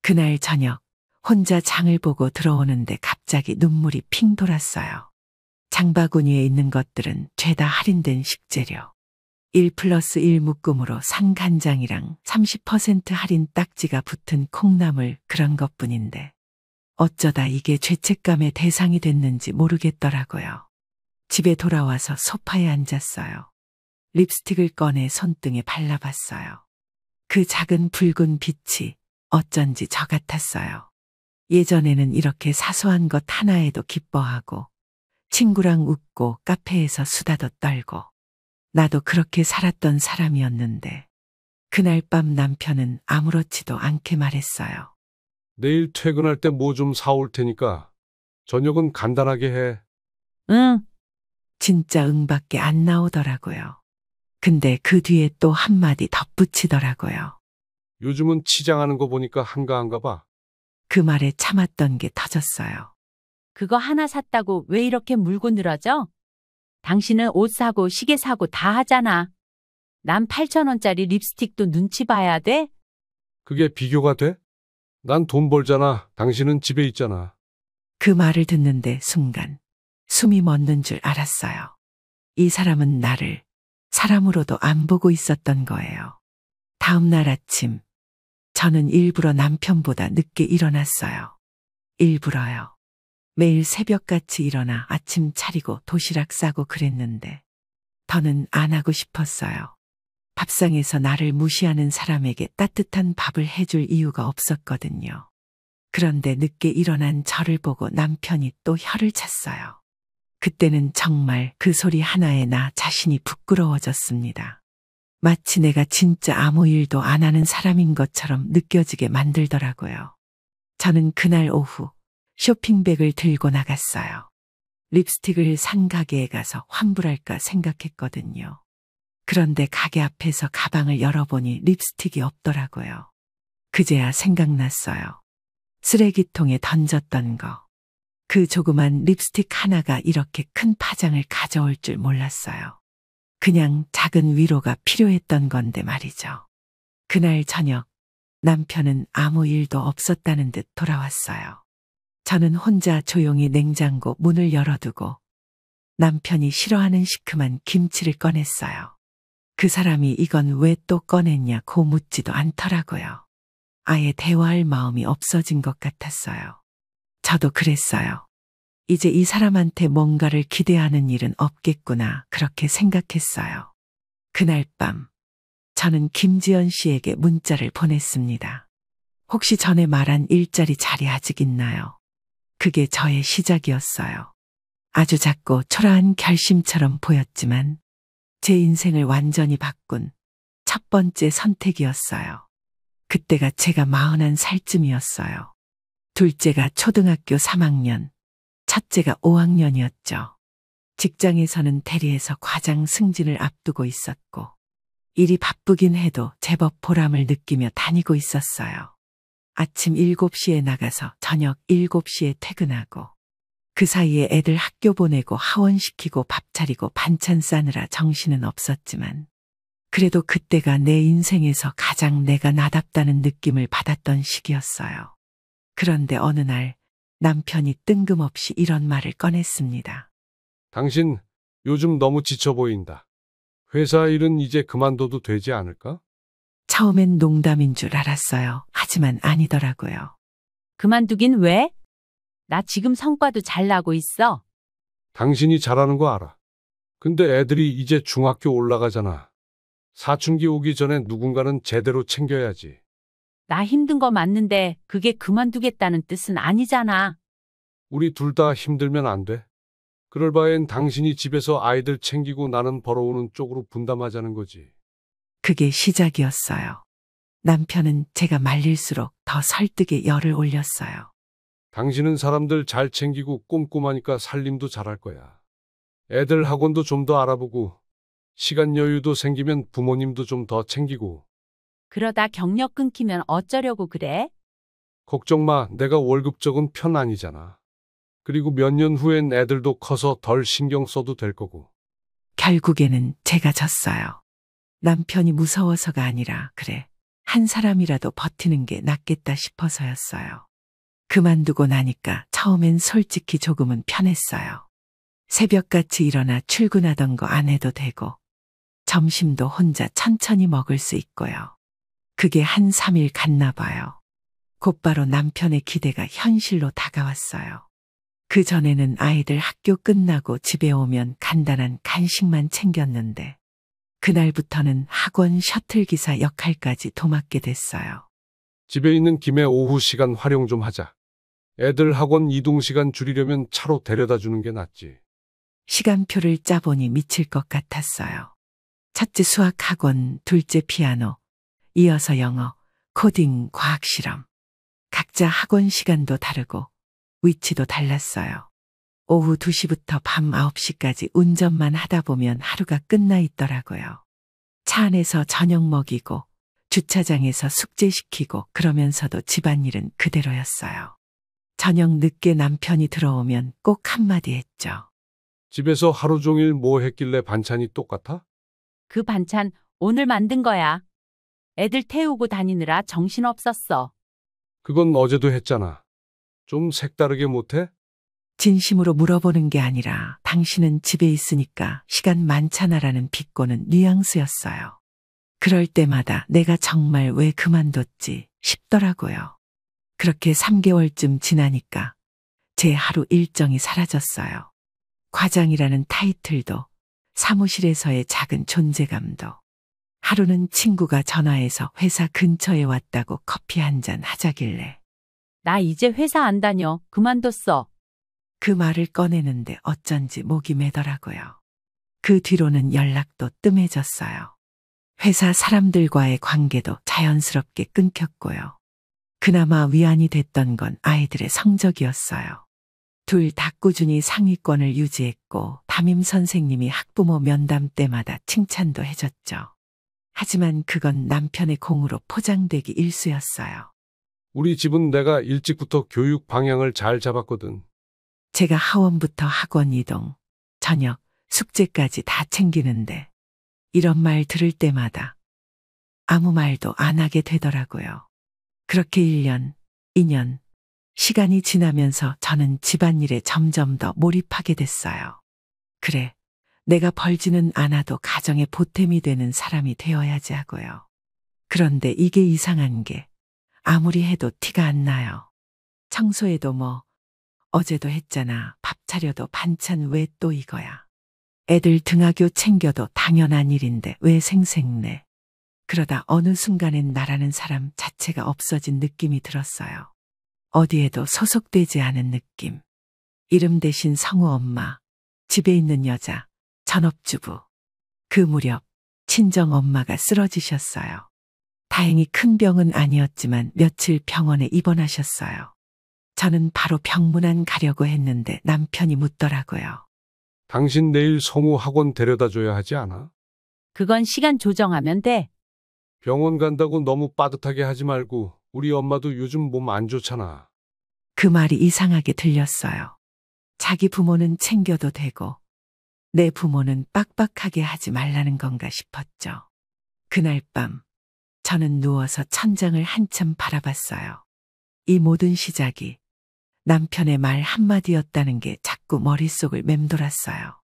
Speaker 1: 그날 저녁 혼자 장을 보고 들어오는데 갑자기 눈물이 핑 돌았어요. 장바구니에 있는 것들은 죄다 할인된 식재료. 1+1 묶음으로 산 간장이랑 30% 할인 딱지가 붙은 콩나물 그런 것뿐인데 어쩌다 이게 죄책감의 대상이 됐는지 모르겠더라고요. 집에 돌아와서 소파에 앉았어요. 립스틱을 꺼내 손등에 발라봤어요. 그 작은 붉은 빛이 어쩐지 저 같았어요. 예전에는 이렇게 사소한 것 하나에도 기뻐하고 친구랑 웃고 카페에서 수다도 떨고 나도 그렇게 살았던 사람이었는데 그날 밤 남편은 아무렇지도 않게 말했어요.
Speaker 10: 내일 퇴근할 때 뭐 좀 사올 테니까 저녁은 간단하게 해.
Speaker 11: 응,
Speaker 1: 진짜 응밖에 안 나오더라고요. 근데 그 뒤에 또 한마디 덧붙이더라고요.
Speaker 10: 요즘은 치장하는 거 보니까 한가한가 봐.
Speaker 1: 그 말에 참았던 게 터졌어요.
Speaker 11: 그거 하나 샀다고 왜 이렇게 물고 늘어져? 당신은 옷 사고 시계 사고 다 하잖아. 난 8,000원짜리 립스틱도 눈치 봐야 돼?
Speaker 10: 그게 비교가 돼? 난 돈 벌잖아. 당신은 집에 있잖아.
Speaker 1: 그 말을 듣는데 순간 숨이 멎는 줄 알았어요. 이 사람은 나를 사람으로도 안 보고 있었던 거예요. 다음 날 아침, 저는 일부러 남편보다 늦게 일어났어요. 일부러요. 매일 새벽같이 일어나 아침 차리고 도시락 싸고 그랬는데 더는 안 하고 싶었어요. 밥상에서 나를 무시하는 사람에게 따뜻한 밥을 해줄 이유가 없었거든요. 그런데 늦게 일어난 저를 보고 남편이 또 혀를 찼어요. 그때는 정말 그 소리 하나에 나 자신이 부끄러워졌습니다. 마치 내가 진짜 아무 일도 안 하는 사람인 것처럼 느껴지게 만들더라고요. 저는 그날 오후 쇼핑백을 들고 나갔어요. 립스틱을 산 가게에 가서 환불할까 생각했거든요. 그런데 가게 앞에서 가방을 열어보니 립스틱이 없더라고요. 그제야 생각났어요. 쓰레기통에 던졌던 거. 그 조그만 립스틱 하나가 이렇게 큰 파장을 가져올 줄 몰랐어요. 그냥 작은 위로가 필요했던 건데 말이죠. 그날 저녁 남편은 아무 일도 없었다는 듯 돌아왔어요. 저는 혼자 조용히 냉장고 문을 열어두고 남편이 싫어하는 시큼한 김치를 꺼냈어요. 그 사람이 이건 왜 또 꺼냈냐고 묻지도 않더라고요. 아예 대화할 마음이 없어진 것 같았어요. 저도 그랬어요. 이제 이 사람한테 뭔가를 기대하는 일은 없겠구나 그렇게 생각했어요. 그날 밤 저는 김지연 씨에게 문자를 보냈습니다. 혹시 전에 말한 일자리 자리 아직 있나요? 그게 저의 시작이었어요. 아주 작고 초라한 결심처럼 보였지만 제 인생을 완전히 바꾼 첫 번째 선택이었어요. 그때가 제가 41살쯤이었어요. 둘째가 초등학교 3학년, 첫째가 5학년이었죠. 직장에서는 대리에서 과장 승진을 앞두고 있었고 일이 바쁘긴 해도 제법 보람을 느끼며 다니고 있었어요. 아침 7시에 나가서 저녁 7시에 퇴근하고 그 사이에 애들 학교 보내고 하원시키고 밥 차리고 반찬 싸느라 정신은 없었지만 그래도 그때가 내 인생에서 가장 내가 나답다는 느낌을 받았던 시기였어요. 그런데 어느 날 남편이 뜬금없이 이런 말을 꺼냈습니다.
Speaker 10: 당신 요즘 너무 지쳐 보인다. 회사 일은 이제 그만둬도 되지 않을까?
Speaker 1: 처음엔 농담인 줄 알았어요. 하지만 아니더라고요.
Speaker 11: 그만두긴 왜? 나 지금 성과도 잘 나고 있어.
Speaker 10: 당신이 잘하는 거 알아. 근데 애들이 이제 중학교 올라가잖아. 사춘기 오기 전에 누군가는 제대로 챙겨야지.
Speaker 11: 나 힘든 거 맞는데 그게 그만두겠다는 뜻은 아니잖아.
Speaker 10: 우리 둘 다 힘들면 안 돼. 그럴 바엔 당신이 집에서 아이들 챙기고 나는 벌어오는 쪽으로 분담하자는 거지.
Speaker 1: 그게 시작이었어요. 남편은 제가 말릴수록 더 설득에 열을 올렸어요.
Speaker 10: 당신은 사람들 잘 챙기고 꼼꼼하니까 살림도 잘할 거야. 애들 학원도 좀 더 알아보고 시간 여유도 생기면 부모님도 좀 더 챙기고.
Speaker 11: 그러다 경력 끊기면 어쩌려고 그래?
Speaker 10: 걱정 마. 내가 월급 적은 편 아니잖아. 그리고 몇 년 후엔 애들도 커서 덜 신경 써도 될 거고.
Speaker 1: 결국에는 제가 졌어요. 남편이 무서워서가 아니라 그래, 한 사람이라도 버티는 게 낫겠다 싶어서였어요. 그만두고 나니까 처음엔 솔직히 조금은 편했어요. 새벽같이 일어나 출근하던 거 안 해도 되고 점심도 혼자 천천히 먹을 수 있고요. 그게 한 3일 갔나 봐요. 곧바로 남편의 기대가 현실로 다가왔어요. 그 전에는 아이들 학교 끝나고 집에 오면 간단한 간식만 챙겼는데 그날부터는 학원 셔틀 기사 역할까지 도맡게 됐어요.
Speaker 10: 집에 있는 김에 오후 시간 활용 좀 하자. 애들 학원 이동 시간 줄이려면 차로 데려다 주는 게 낫지.
Speaker 1: 시간표를 짜보니 미칠 것 같았어요. 첫째 수학 학원, 둘째 피아노, 이어서 영어, 코딩, 과학 실험. 각자 학원 시간도 다르고 위치도 달랐어요. 오후 2시부터 밤 9시까지 운전만 하다 보면 하루가 끝나 있더라고요. 차 안에서 저녁 먹이고 주차장에서 숙제시키고 그러면서도 집안일은 그대로였어요. 저녁 늦게 남편이 들어오면 꼭 한마디 했죠.
Speaker 10: 집에서 하루 종일 뭐 했길래 반찬이 똑같아?
Speaker 11: 그 반찬 오늘 만든 거야. 애들 태우고 다니느라 정신없었어.
Speaker 10: 그건 어제도 했잖아. 좀 색다르게 못해?
Speaker 1: 진심으로 물어보는 게 아니라 당신은 집에 있으니까 시간 많잖아라는 비꼬는 뉘앙스였어요. 그럴 때마다 내가 정말 왜 그만뒀지 싶더라고요. 그렇게 3개월쯤 지나니까 제 하루 일정이 사라졌어요. 과장이라는 타이틀도, 사무실에서의 작은 존재감도. 하루는 친구가 전화해서 회사 근처에 왔다고 커피 한 잔 하자길래
Speaker 11: 나 이제 회사 안 다녀. 그만뒀어.
Speaker 1: 그 말을 꺼내는데 어쩐지 목이 메더라고요. 그 뒤로는 연락도 뜸해졌어요. 회사 사람들과의 관계도 자연스럽게 끊겼고요. 그나마 위안이 됐던 건 아이들의 성적이었어요. 둘 다 꾸준히 상위권을 유지했고 담임 선생님이 학부모 면담 때마다 칭찬도 해줬죠. 하지만 그건 남편의 공으로 포장되기 일쑤였어요.
Speaker 10: 우리 집은 내가 일찍부터 교육 방향을 잘 잡았거든.
Speaker 1: 제가 하원부터 학원 이동, 저녁, 숙제까지 다 챙기는데 이런 말 들을 때마다 아무 말도 안 하게 되더라고요. 그렇게 1년, 2년, 시간이 지나면서 저는 집안일에 점점 더 몰입하게 됐어요. 그래, 내가 벌지는 않아도 가정의 보탬이 되는 사람이 되어야지 하고요. 그런데 이게 이상한 게 아무리 해도 티가 안 나요. 청소해도 뭐 어제도 했잖아. 밥 차려도 반찬 왜 또 이거야. 애들 등하교 챙겨도 당연한 일인데 왜 생색내. 그러다 어느 순간엔 나라는 사람 자체가 없어진 느낌이 들었어요. 어디에도 소속되지 않은 느낌. 이름 대신 성우 엄마, 집에 있는 여자, 전업주부. 그 무렵 친정 엄마가 쓰러지셨어요. 다행히 큰 병은 아니었지만 며칠 병원에 입원하셨어요. 저는 바로 병문안 가려고 했는데 남편이 묻더라고요.
Speaker 10: 당신 내일 성우 학원 데려다 줘야 하지 않아?
Speaker 11: 그건 시간 조정하면 돼.
Speaker 10: 병원 간다고 너무 빠듯하게 하지 말고 우리 엄마도 요즘 몸 안 좋잖아.
Speaker 1: 그 말이 이상하게 들렸어요. 자기 부모는 챙겨도 되고 내 부모는 빡빡하게 하지 말라는 건가 싶었죠. 그날 밤 저는 누워서 천장을 한참 바라봤어요. 이 모든 시작이 남편의 말 한마디였다는 게 자꾸 머릿속을 맴돌았어요.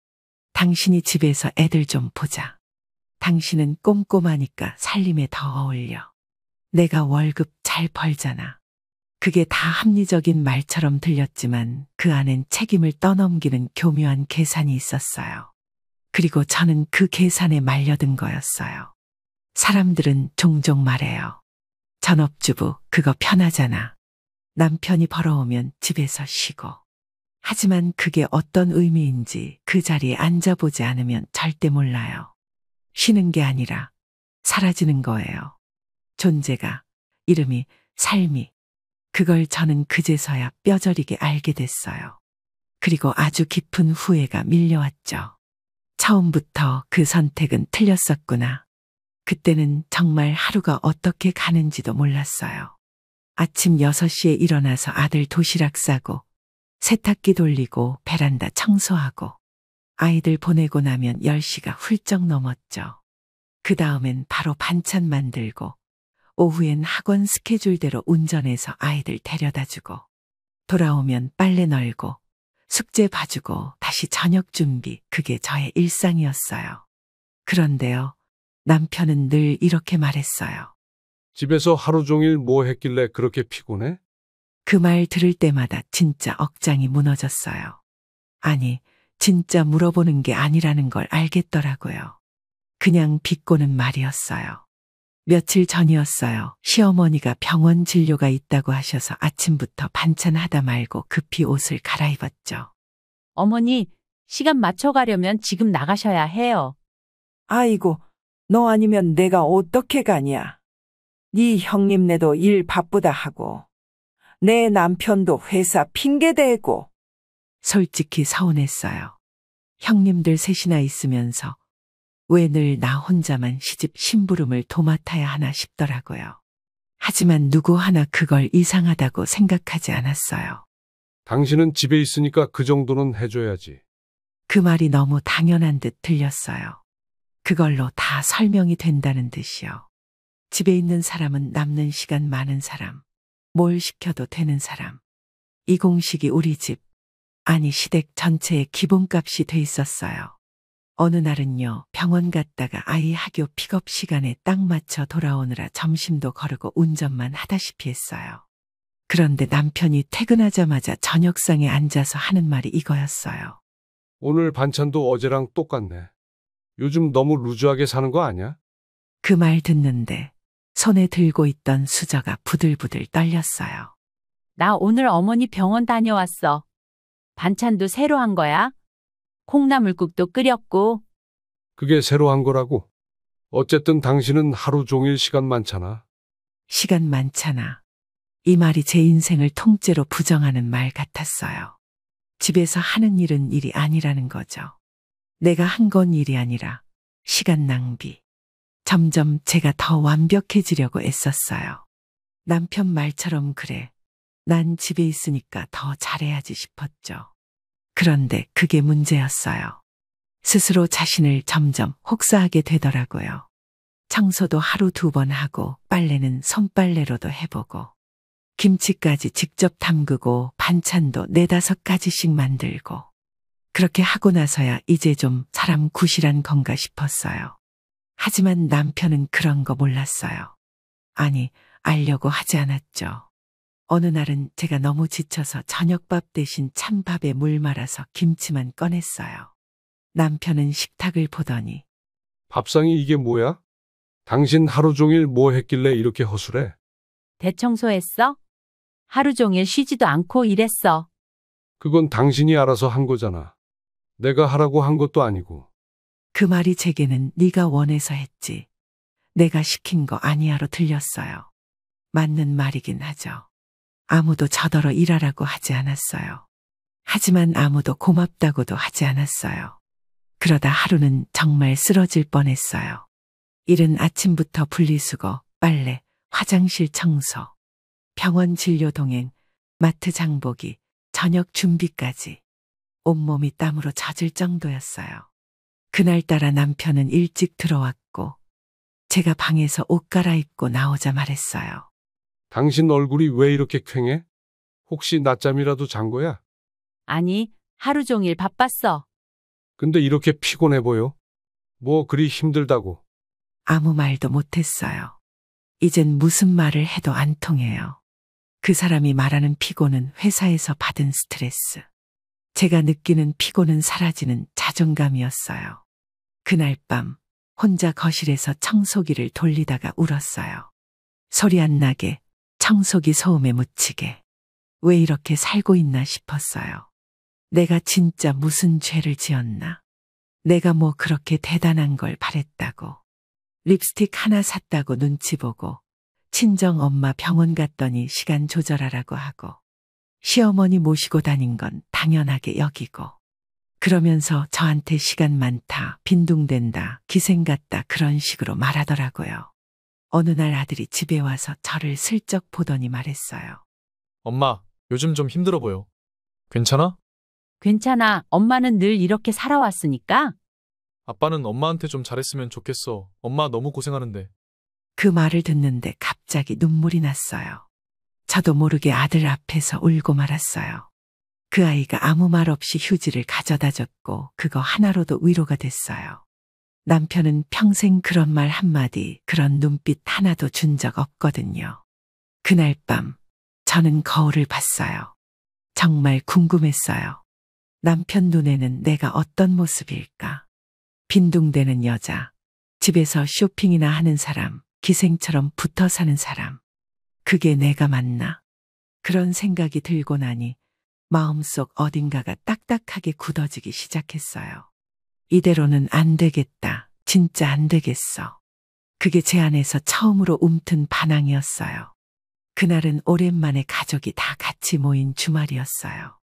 Speaker 1: 당신이 집에서 애들 좀 보자. 당신은 꼼꼼하니까 살림에 더 어울려. 내가 월급 잘 벌잖아. 그게 다 합리적인 말처럼 들렸지만 그 안엔 책임을 떠넘기는 교묘한 계산이 있었어요. 그리고 저는 그 계산에 말려든 거였어요. 사람들은 종종 말해요. 전업주부, 그거 편하잖아. 남편이 벌어오면 집에서 쉬고. 하지만 그게 어떤 의미인지 그 자리에 앉아보지 않으면 절대 몰라요. 쉬는 게 아니라 사라지는 거예요. 존재가, 이름이, 삶이. 그걸 저는 그제서야 뼈저리게 알게 됐어요. 그리고 아주 깊은 후회가 밀려왔죠. 처음부터 그 선택은 틀렸었구나. 그때는 정말 하루가 어떻게 가는지도 몰랐어요. 아침 6시에 일어나서 아들 도시락 싸고 세탁기 돌리고 베란다 청소하고 아이들 보내고 나면 10시가 훌쩍 넘었죠. 그 다음엔 바로 반찬 만들고 오후엔 학원 스케줄대로 운전해서 아이들 데려다주고 돌아오면 빨래 널고 숙제 봐주고 다시 저녁 준비, 그게 저의 일상이었어요. 그런데요, 남편은 늘 이렇게 말했어요.
Speaker 10: 집에서 하루 종일 뭐 했길래 그렇게 피곤해?
Speaker 1: 그 말 들을 때마다 진짜 억장이 무너졌어요. 아니, 진짜 물어보는 게 아니라는 걸 알겠더라고요. 그냥 비꼬는 말이었어요. 며칠 전이었어요. 시어머니가 병원 진료가 있다고 하셔서 아침부터 반찬 하다 말고 급히 옷을 갈아입었죠.
Speaker 11: 어머니, 시간 맞춰가려면 지금 나가셔야 해요.
Speaker 1: 아이고, 너 아니면 내가 어떻게 가냐. 네 형님네도 일 바쁘다 하고 내 남편도 회사 핑계대고. 솔직히 서운했어요. 형님들 셋이나 있으면서 왜 늘 나 혼자만 시집 심부름을 도맡아야 하나 싶더라고요. 하지만 누구 하나 그걸 이상하다고 생각하지 않았어요.
Speaker 10: 당신은 집에 있으니까 그 정도는 해줘야지.
Speaker 1: 그 말이 너무 당연한 듯 들렸어요. 그걸로 다 설명이 된다는 듯이요. 집에 있는 사람은 남는 시간 많은 사람, 뭘 시켜도 되는 사람. 이 공식이 우리 집, 아니 시댁 전체의 기본값이 돼 있었어요. 어느 날은요, 병원 갔다가 아이 학교 픽업 시간에 딱 맞춰 돌아오느라 점심도 거르고 운전만 하다시피 했어요. 그런데 남편이 퇴근하자마자 저녁상에 앉아서 하는 말이 이거였어요.
Speaker 10: 오늘 반찬도 어제랑 똑같네. 요즘 너무 루즈하게 사는 거 아니야?
Speaker 1: 그 말 듣는데 손에 들고 있던 수저가 부들부들 떨렸어요.
Speaker 11: 나 오늘 어머니 병원 다녀왔어. 반찬도 새로 한 거야. 콩나물국도 끓였고.
Speaker 10: 그게 새로 한 거라고. 어쨌든 당신은 하루 종일 시간 많잖아.
Speaker 1: 시간 많잖아. 이 말이 제 인생을 통째로 부정하는 말 같았어요. 집에서 하는 일은 일이 아니라는 거죠. 내가 한 건 일이 아니라 시간 낭비. 점점 제가 더 완벽해지려고 애썼어요. 남편 말처럼 그래. 난 집에 있으니까 더 잘해야지 싶었죠. 그런데 그게 문제였어요. 스스로 자신을 점점 혹사하게 되더라고요. 청소도 하루 2번 하고 빨래는 손빨래로도 해보고 김치까지 직접 담그고 반찬도 4-5가지씩 만들고 그렇게 하고 나서야 이제 좀 사람 구실한 건가 싶었어요. 하지만 남편은 그런 거 몰랐어요. 아니, 알려고 하지 않았죠. 어느 날은 제가 너무 지쳐서 저녁밥 대신 찬밥에 물 말아서 김치만 꺼냈어요. 남편은 식탁을 보더니
Speaker 10: 밥상이 이게 뭐야? 당신 하루 종일 뭐 했길래 이렇게 허술해?
Speaker 11: 대청소했어? 하루 종일 쉬지도 않고 일했어.
Speaker 10: 그건 당신이 알아서 한 거잖아. 내가 하라고 한 것도 아니고.
Speaker 1: 그 말이 제게는 네가 원해서 했지. 내가 시킨 거 아니야로 들렸어요. 맞는 말이긴 하죠. 아무도 저더러 일하라고 하지 않았어요. 하지만 아무도 고맙다고도 하지 않았어요. 그러다 하루는 정말 쓰러질 뻔했어요. 이른 아침부터 분리수거, 빨래, 화장실 청소, 병원 진료 동행, 마트 장보기, 저녁 준비까지 온몸이 땀으로 젖을 정도였어요. 그날따라 남편은 일찍 들어왔고 제가 방에서 옷 갈아입고 나오자 말했어요.
Speaker 10: 당신 얼굴이 왜 이렇게 퀭해? 혹시 낮잠이라도 잔 거야?
Speaker 11: 아니, 하루 종일 바빴어.
Speaker 10: 근데 이렇게 피곤해 보여? 뭐 그리 힘들다고.
Speaker 1: 아무 말도 못했어요. 이젠 무슨 말을 해도 안 통해요. 그 사람이 말하는 피곤은 회사에서 받은 스트레스. 제가 느끼는 피곤은 사라지는 자존감이었어요. 그날 밤 혼자 거실에서 청소기를 돌리다가 울었어요. 소리 안 나게, 청소기 소음에 묻히게. 왜 이렇게 살고 있나 싶었어요. 내가 진짜 무슨 죄를 지었나? 내가 뭐 그렇게 대단한 걸 바랬다고. 립스틱 하나 샀다고 눈치 보고 친정 엄마 병원 갔더니 시간 조절하라고 하고 시어머니 모시고 다닌 건 당연하게 여기고 그러면서 저한테 시간 많다, 빈둥댄다, 기생 같다 그런 식으로 말하더라고요. 어느 날 아들이 집에 와서 저를 슬쩍 보더니 말했어요.
Speaker 12: 엄마, 요즘 좀 힘들어 보여. 괜찮아?
Speaker 11: 괜찮아. 엄마는 늘 이렇게 살아왔으니까.
Speaker 12: 아빠는 엄마한테 좀 잘했으면 좋겠어. 엄마 너무 고생하는데.
Speaker 1: 그 말을 듣는데 갑자기 눈물이 났어요. 저도 모르게 아들 앞에서 울고 말았어요. 그 아이가 아무 말 없이 휴지를 가져다 줬고 그거 하나로도 위로가 됐어요. 남편은 평생 그런 말 한마디, 그런 눈빛 하나도 준 적 없거든요. 그날 밤 저는 거울을 봤어요. 정말 궁금했어요. 남편 눈에는 내가 어떤 모습일까? 빈둥대는 여자, 집에서 쇼핑이나 하는 사람, 기생처럼 붙어 사는 사람. 그게 내가 맞나? 그런 생각이 들고 나니 마음속 어딘가가 딱딱하게 굳어지기 시작했어요. 이대로는 안 되겠다. 진짜 안 되겠어. 그게 제 안에서 처음으로 움튼 반항이었어요. 그날은 오랜만에 가족이 다 같이 모인 주말이었어요.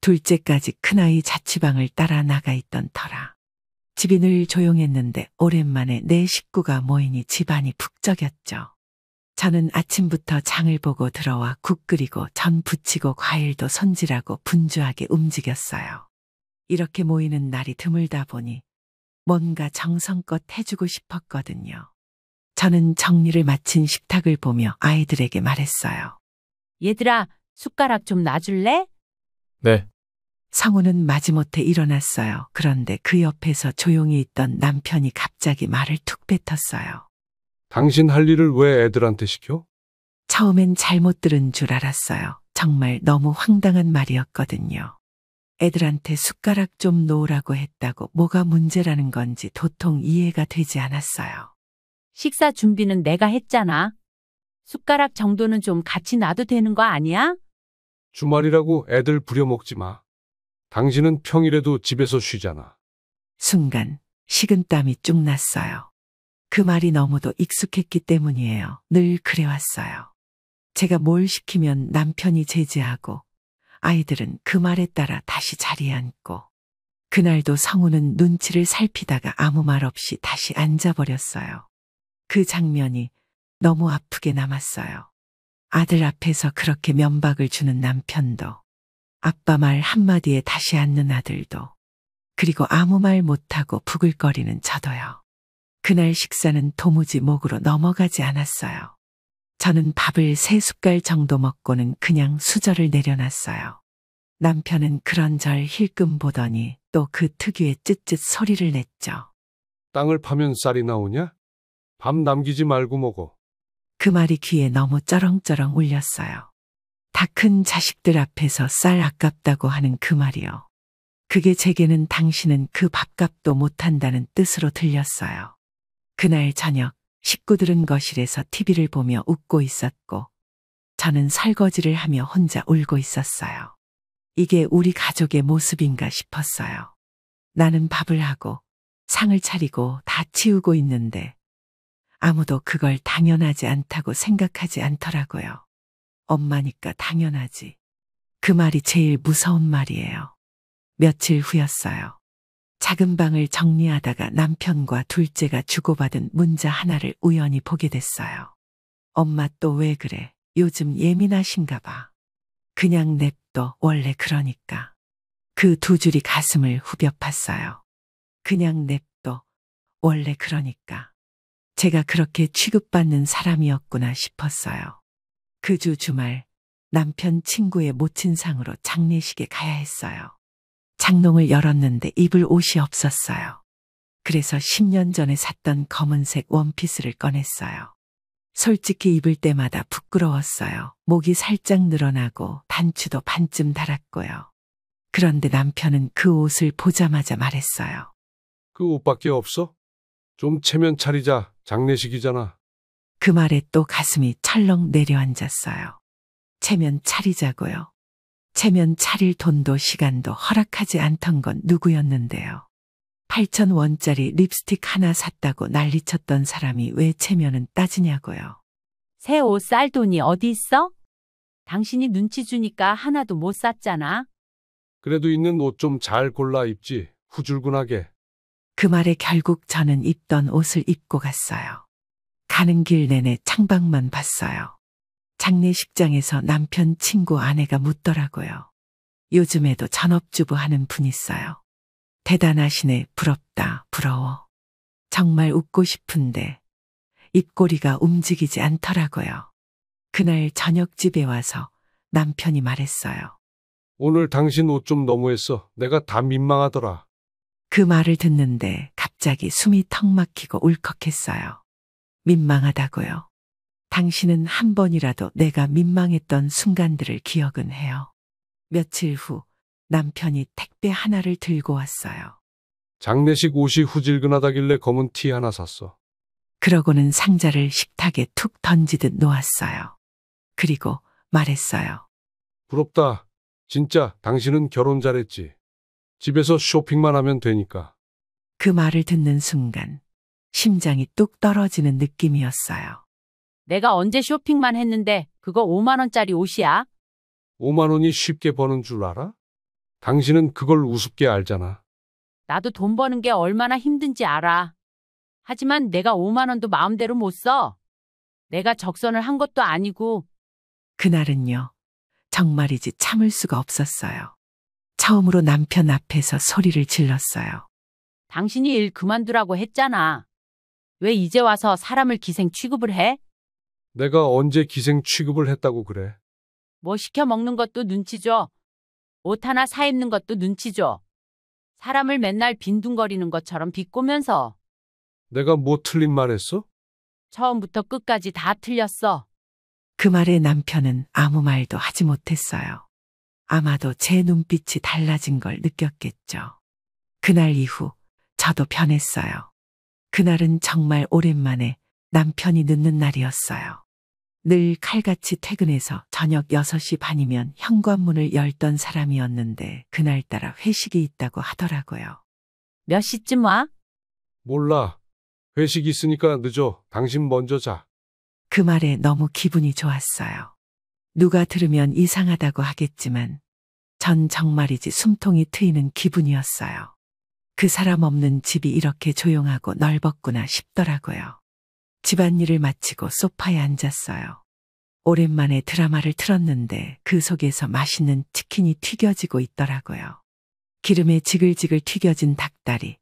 Speaker 1: 둘째까지 큰아이 자취방을 따라 나가 있던 터라. 집이 늘 조용했는데 오랜만에 내 식구가 모이니 집안이 북적였죠. 저는 아침부터 장을 보고 들어와 국 끓이고 전 부치고 과일도 손질하고 분주하게 움직였어요. 이렇게 모이는 날이 드물다 보니 뭔가 정성껏 해주고 싶었거든요. 저는 정리를 마친 식탁을 보며 아이들에게 말했어요.
Speaker 11: 얘들아, 숟가락 좀 놔줄래?
Speaker 12: 네.
Speaker 1: 성우는 마지못해 일어났어요. 그런데 그 옆에서 조용히 있던 남편이 갑자기 말을 툭 뱉었어요.
Speaker 10: 당신 할 일을 왜 애들한테 시켜?
Speaker 1: 처음엔 잘못 들은 줄 알았어요. 정말 너무 황당한 말이었거든요. 애들한테 숟가락 좀 놓으라고 했다고 뭐가 문제라는 건지 도통 이해가 되지 않았어요.
Speaker 11: 식사 준비는 내가 했잖아. 숟가락 정도는 좀 같이 놔도 되는 거 아니야?
Speaker 10: 주말이라고 애들 부려먹지 마. 당신은 평일에도 집에서 쉬잖아.
Speaker 1: 순간 식은땀이 쭉 났어요. 그 말이 너무도 익숙했기 때문이에요. 늘 그래왔어요. 제가 뭘 시키면 남편이 제지하고 아이들은 그 말에 따라 다시 자리에 앉고 그날도 성우는 눈치를 살피다가 아무 말 없이 다시 앉아버렸어요. 그 장면이 너무 아프게 남았어요. 아들 앞에서 그렇게 면박을 주는 남편도 아빠 말 한마디에 다시 앉는 아들도 그리고 아무 말 못하고 부글거리는 저도요. 그날 식사는 도무지 목으로 넘어가지 않았어요. 저는 밥을 3숟갈 정도 먹고는 그냥 수저를 내려놨어요. 남편은 그런절 힐끔 보더니 또 그 특유의 쯧쯧 소리를 냈죠.
Speaker 10: 땅을 파면 쌀이 나오냐? 밥 남기지 말고 먹어.
Speaker 1: 그 말이 귀에 너무 쩌렁쩌렁 울렸어요. 다 큰 자식들 앞에서 쌀 아깝다고 하는 그 말이요. 그게 제게는 당신은 그 밥값도 못한다는 뜻으로 들렸어요. 그날 저녁 식구들은 거실에서 TV를 보며 웃고 있었고 저는 설거지를 하며 혼자 울고 있었어요. 이게 우리 가족의 모습인가 싶었어요. 나는 밥을 하고 상을 차리고 다 치우고 있는데 아무도 그걸 당연하지 않다고 생각하지 않더라고요. 엄마니까 당연하지. 그 말이 제일 무서운 말이에요. 며칠 후였어요. 작은 방을 정리하다가 남편과 둘째가 주고받은 문자 하나를 우연히 보게 됐어요. 엄마 또 왜 그래? 요즘 예민하신가 봐. 그냥 냅둬. 원래 그러니까. 그 두 줄이 가슴을 후벼 팠어요. 그냥 냅둬. 원래 그러니까. 제가 그렇게 취급받는 사람이었구나 싶었어요. 그 주 주말 남편 친구의 모친상으로 장례식에 가야 했어요. 장롱을 열었는데 입을 옷이 없었어요. 그래서 10년 전에 샀던 검은색 원피스를 꺼냈어요. 솔직히 입을 때마다 부끄러웠어요. 목이 살짝 늘어나고 단추도 반쯤 달았고요. 그런데 남편은 그 옷을 보자마자 말했어요.
Speaker 10: 그 옷밖에 없어? 좀 체면 차리자. 장례식이잖아.
Speaker 1: 그 말에 또 가슴이 철렁 내려앉았어요. 체면 차리자고요. 체면 차릴 돈도 시간도 허락하지 않던 건 누구였는데요. 8,000원짜리 립스틱 하나 샀다고 난리쳤던 사람이 왜 체면은 따지냐고요.
Speaker 11: 새 옷 쌀 돈이 어디 있어? 당신이 눈치 주니까 하나도 못 샀잖아.
Speaker 10: 그래도 있는 옷 좀 잘 골라 입지. 후줄근하게.
Speaker 1: 그 말에 결국 저는 입던 옷을 입고 갔어요. 가는 길 내내 창밖만 봤어요. 장례식장에서 남편 친구 아내가 묻더라고요. 요즘에도 전업주부 하는 분 있어요. 대단하시네. 부럽다. 부러워. 정말 웃고 싶은데 입꼬리가 움직이지 않더라고요. 그날 저녁 집에 와서 남편이 말했어요.
Speaker 10: 오늘 당신 옷 좀 너무했어. 내가 다 민망하더라.
Speaker 1: 그 말을 듣는데 갑자기 숨이 턱 막히고 울컥했어요. 민망하다고요. 당신은 한 번이라도 내가 민망했던 순간들을 기억은 해요. 며칠 후 남편이 택배 하나를 들고 왔어요.
Speaker 10: 장례식 옷이 후질근하다길래 검은 티 하나 샀어.
Speaker 1: 그러고는 상자를 식탁에 툭 던지듯 놓았어요. 그리고 말했어요.
Speaker 10: 부럽다. 진짜 당신은 결혼 잘했지. 집에서 쇼핑만 하면 되니까.
Speaker 1: 그 말을 듣는 순간 심장이 뚝 떨어지는 느낌이었어요.
Speaker 11: 내가 언제 쇼핑만 했는데 그거 5만 원짜리 옷이야?
Speaker 10: 5만 원이 쉽게 버는 줄 알아? 당신은 그걸 우습게 알잖아.
Speaker 11: 나도 돈 버는 게 얼마나 힘든지 알아. 하지만 내가 5만 원도 마음대로 못 써. 내가 적선을 한 것도 아니고.
Speaker 1: 그날은요, 정말이지 참을 수가 없었어요. 처음으로 남편 앞에서 소리를 질렀어요.
Speaker 11: 당신이 일 그만두라고 했잖아. 왜 이제 와서 사람을 기생 취급을 해?
Speaker 10: 내가 언제 기생 취급을 했다고 그래?
Speaker 11: 뭐 시켜 먹는 것도 눈치 줘. 옷 하나 사 입는 것도 눈치 줘. 사람을 맨날 빈둥거리는 것처럼 비꼬면서.
Speaker 10: 내가 뭐 틀린 말 했어?
Speaker 11: 처음부터 끝까지 다 틀렸어.
Speaker 1: 그 말에 남편은 아무 말도 하지 못했어요. 아마도 제 눈빛이 달라진 걸 느꼈겠죠. 그날 이후 저도 변했어요. 그날은 정말 오랜만에 남편이 늦는 날이었어요. 늘 칼같이 퇴근해서 저녁 6시 반이면 현관문을 열던 사람이었는데 그날따라 회식이 있다고 하더라고요.
Speaker 11: 몇 시쯤 와?
Speaker 10: 몰라. 회식 있으니까 늦어. 당신 먼저 자.
Speaker 1: 그 말에 너무 기분이 좋았어요. 누가 들으면 이상하다고 하겠지만 전 정말이지 숨통이 트이는 기분이었어요. 그 사람 없는 집이 이렇게 조용하고 넓었구나 싶더라고요. 집안일을 마치고 소파에 앉았어요. 오랜만에 드라마를 틀었는데 그 속에서 맛있는 치킨이 튀겨지고 있더라고요. 기름에 지글지글 튀겨진 닭다리,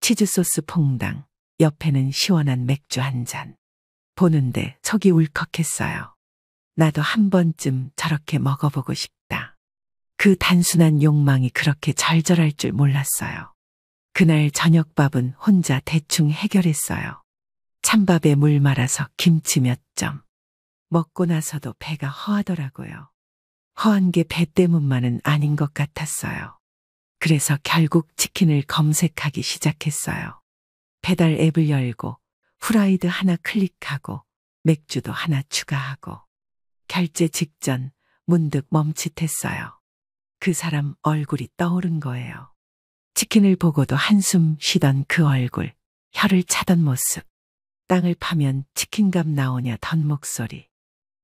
Speaker 1: 치즈소스 퐁당, 옆에는 시원한 맥주 한 잔. 보는데 속이 울컥했어요. 나도 한 번쯤 저렇게 먹어보고 싶다. 그 단순한 욕망이 그렇게 절절할 줄 몰랐어요. 그날 저녁밥은 혼자 대충 해결했어요. 찬밥에 물 말아서 김치 몇 점. 먹고 나서도 배가 허하더라고요. 허한 게 배 때문만은 아닌 것 같았어요. 그래서 결국 치킨을 검색하기 시작했어요. 배달 앱을 열고 후라이드 하나 클릭하고 맥주도 하나 추가하고 결제 직전 문득 멈칫했어요. 그 사람 얼굴이 떠오른 거예요. 치킨을 보고도 한숨 쉬던 그 얼굴, 혀를 차던 모습, 땅을 파면 치킨값 나오냐던 목소리.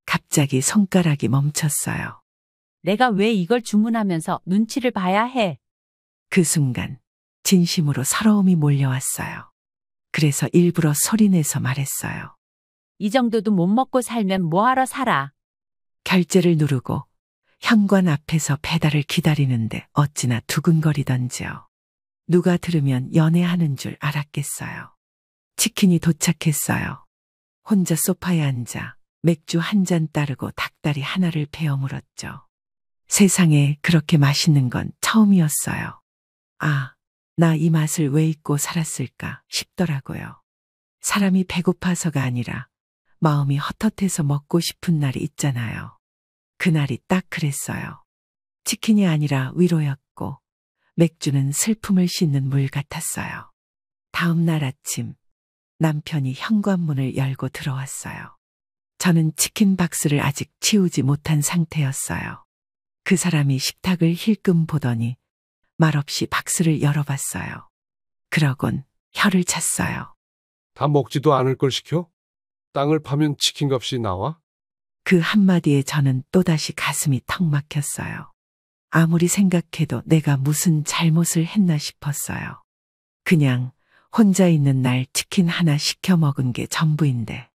Speaker 1: 갑자기 손가락이 멈췄어요.
Speaker 11: 내가 왜 이걸 주문하면서 눈치를 봐야 해?
Speaker 1: 그 순간 진심으로 서러움이 몰려왔어요. 그래서 일부러 소리내서 말했어요.
Speaker 11: 이 정도도 못 먹고 살면 뭐하러 살아?
Speaker 1: 결제를 누르고 현관 앞에서 배달을 기다리는데 어찌나 두근거리던지요. 누가 들으면 연애하는 줄 알았겠어요. 치킨이 도착했어요. 혼자 소파에 앉아 맥주 한 잔 따르고 닭다리 하나를 베어 물었죠. 세상에 그렇게 맛있는 건 처음이었어요. 아, 나 이 맛을 왜 잊고 살았을까 싶더라고요. 사람이 배고파서가 아니라 마음이 헛헛해서 먹고 싶은 날이 있잖아요. 그날이 딱 그랬어요. 치킨이 아니라 위로였고 맥주는 슬픔을 씻는 물 같았어요. 다음 날 아침 남편이 현관문을 열고 들어왔어요. 저는 치킨 박스를 아직 치우지 못한 상태였어요. 그 사람이 식탁을 힐끔 보더니 말없이 박스를 열어봤어요. 그러곤 혀를 찼어요.
Speaker 10: 다 먹지도 않을 걸 시켜? 땅을 파면 치킨값이 나와?
Speaker 1: 그 한마디에 저는 또다시 가슴이 턱 막혔어요. 아무리 생각해도 내가 무슨 잘못을 했나 싶었어요. 그냥 혼자 있는 날 치킨 하나 시켜 먹은 게 전부인데.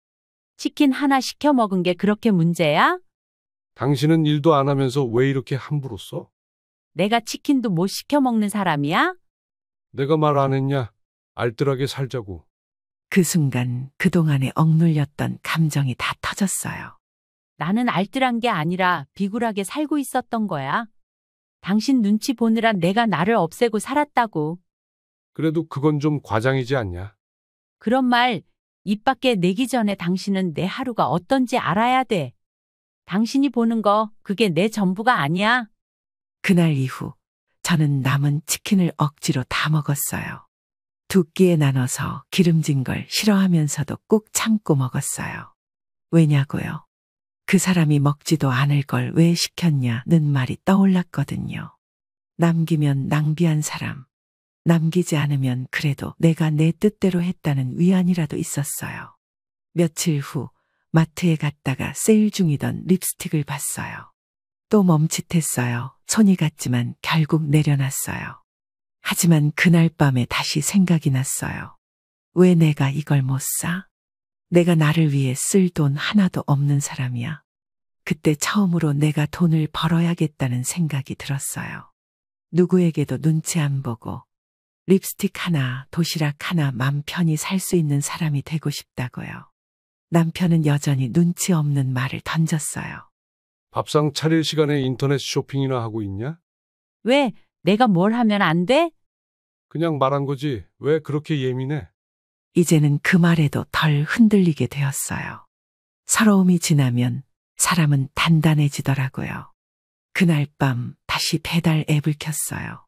Speaker 11: 치킨 하나 시켜 먹은 게 그렇게 문제야?
Speaker 10: 당신은 일도 안 하면서 왜 이렇게 함부로 써?
Speaker 11: 내가 치킨도 못 시켜 먹는 사람이야?
Speaker 10: 내가 말 안 했냐? 알뜰하게 살자고.
Speaker 1: 그 순간 그동안에 억눌렸던 감정이 다 터졌어요.
Speaker 11: 나는 알뜰한 게 아니라 비굴하게 살고 있었던 거야. 당신 눈치 보느라 내가 나를 없애고 살았다고.
Speaker 10: 그래도 그건 좀 과장이지 않냐?
Speaker 11: 그런 말 입 밖에 내기 전에 당신은 내 하루가 어떤지 알아야 돼. 당신이 보는 거 그게 내 전부가 아니야.
Speaker 1: 그날 이후 저는 남은 치킨을 억지로 다 먹었어요. 두 끼에 나눠서 기름진 걸 싫어하면서도 꾹 참고 먹었어요. 왜냐고요? 그 사람이 먹지도 않을 걸 왜 시켰냐는 말이 떠올랐거든요. 남기면 낭비한 사람, 남기지 않으면 그래도 내가 내 뜻대로 했다는 위안이라도 있었어요. 며칠 후 마트에 갔다가 세일 중이던 립스틱을 봤어요. 또 멈칫했어요. 손이 갔지만 결국 내려놨어요. 하지만 그날 밤에 다시 생각이 났어요. 왜 내가 이걸 못 사? 내가 나를 위해 쓸 돈 하나도 없는 사람이야. 그때 처음으로 내가 돈을 벌어야겠다는 생각이 들었어요. 누구에게도 눈치 안 보고 립스틱 하나, 도시락 하나 맘 편히 살 수 있는 사람이 되고 싶다고요. 남편은 여전히 눈치 없는 말을 던졌어요.
Speaker 10: 밥상 차릴 시간에 인터넷 쇼핑이나 하고 있냐?
Speaker 11: 왜? 내가 뭘 하면 안 돼?
Speaker 10: 그냥 말한 거지. 왜 그렇게 예민해?
Speaker 1: 이제는 그 말에도 덜 흔들리게 되었어요. 서러움이 지나면 사람은 단단해지더라고요. 그날 밤 다시 배달 앱을 켰어요.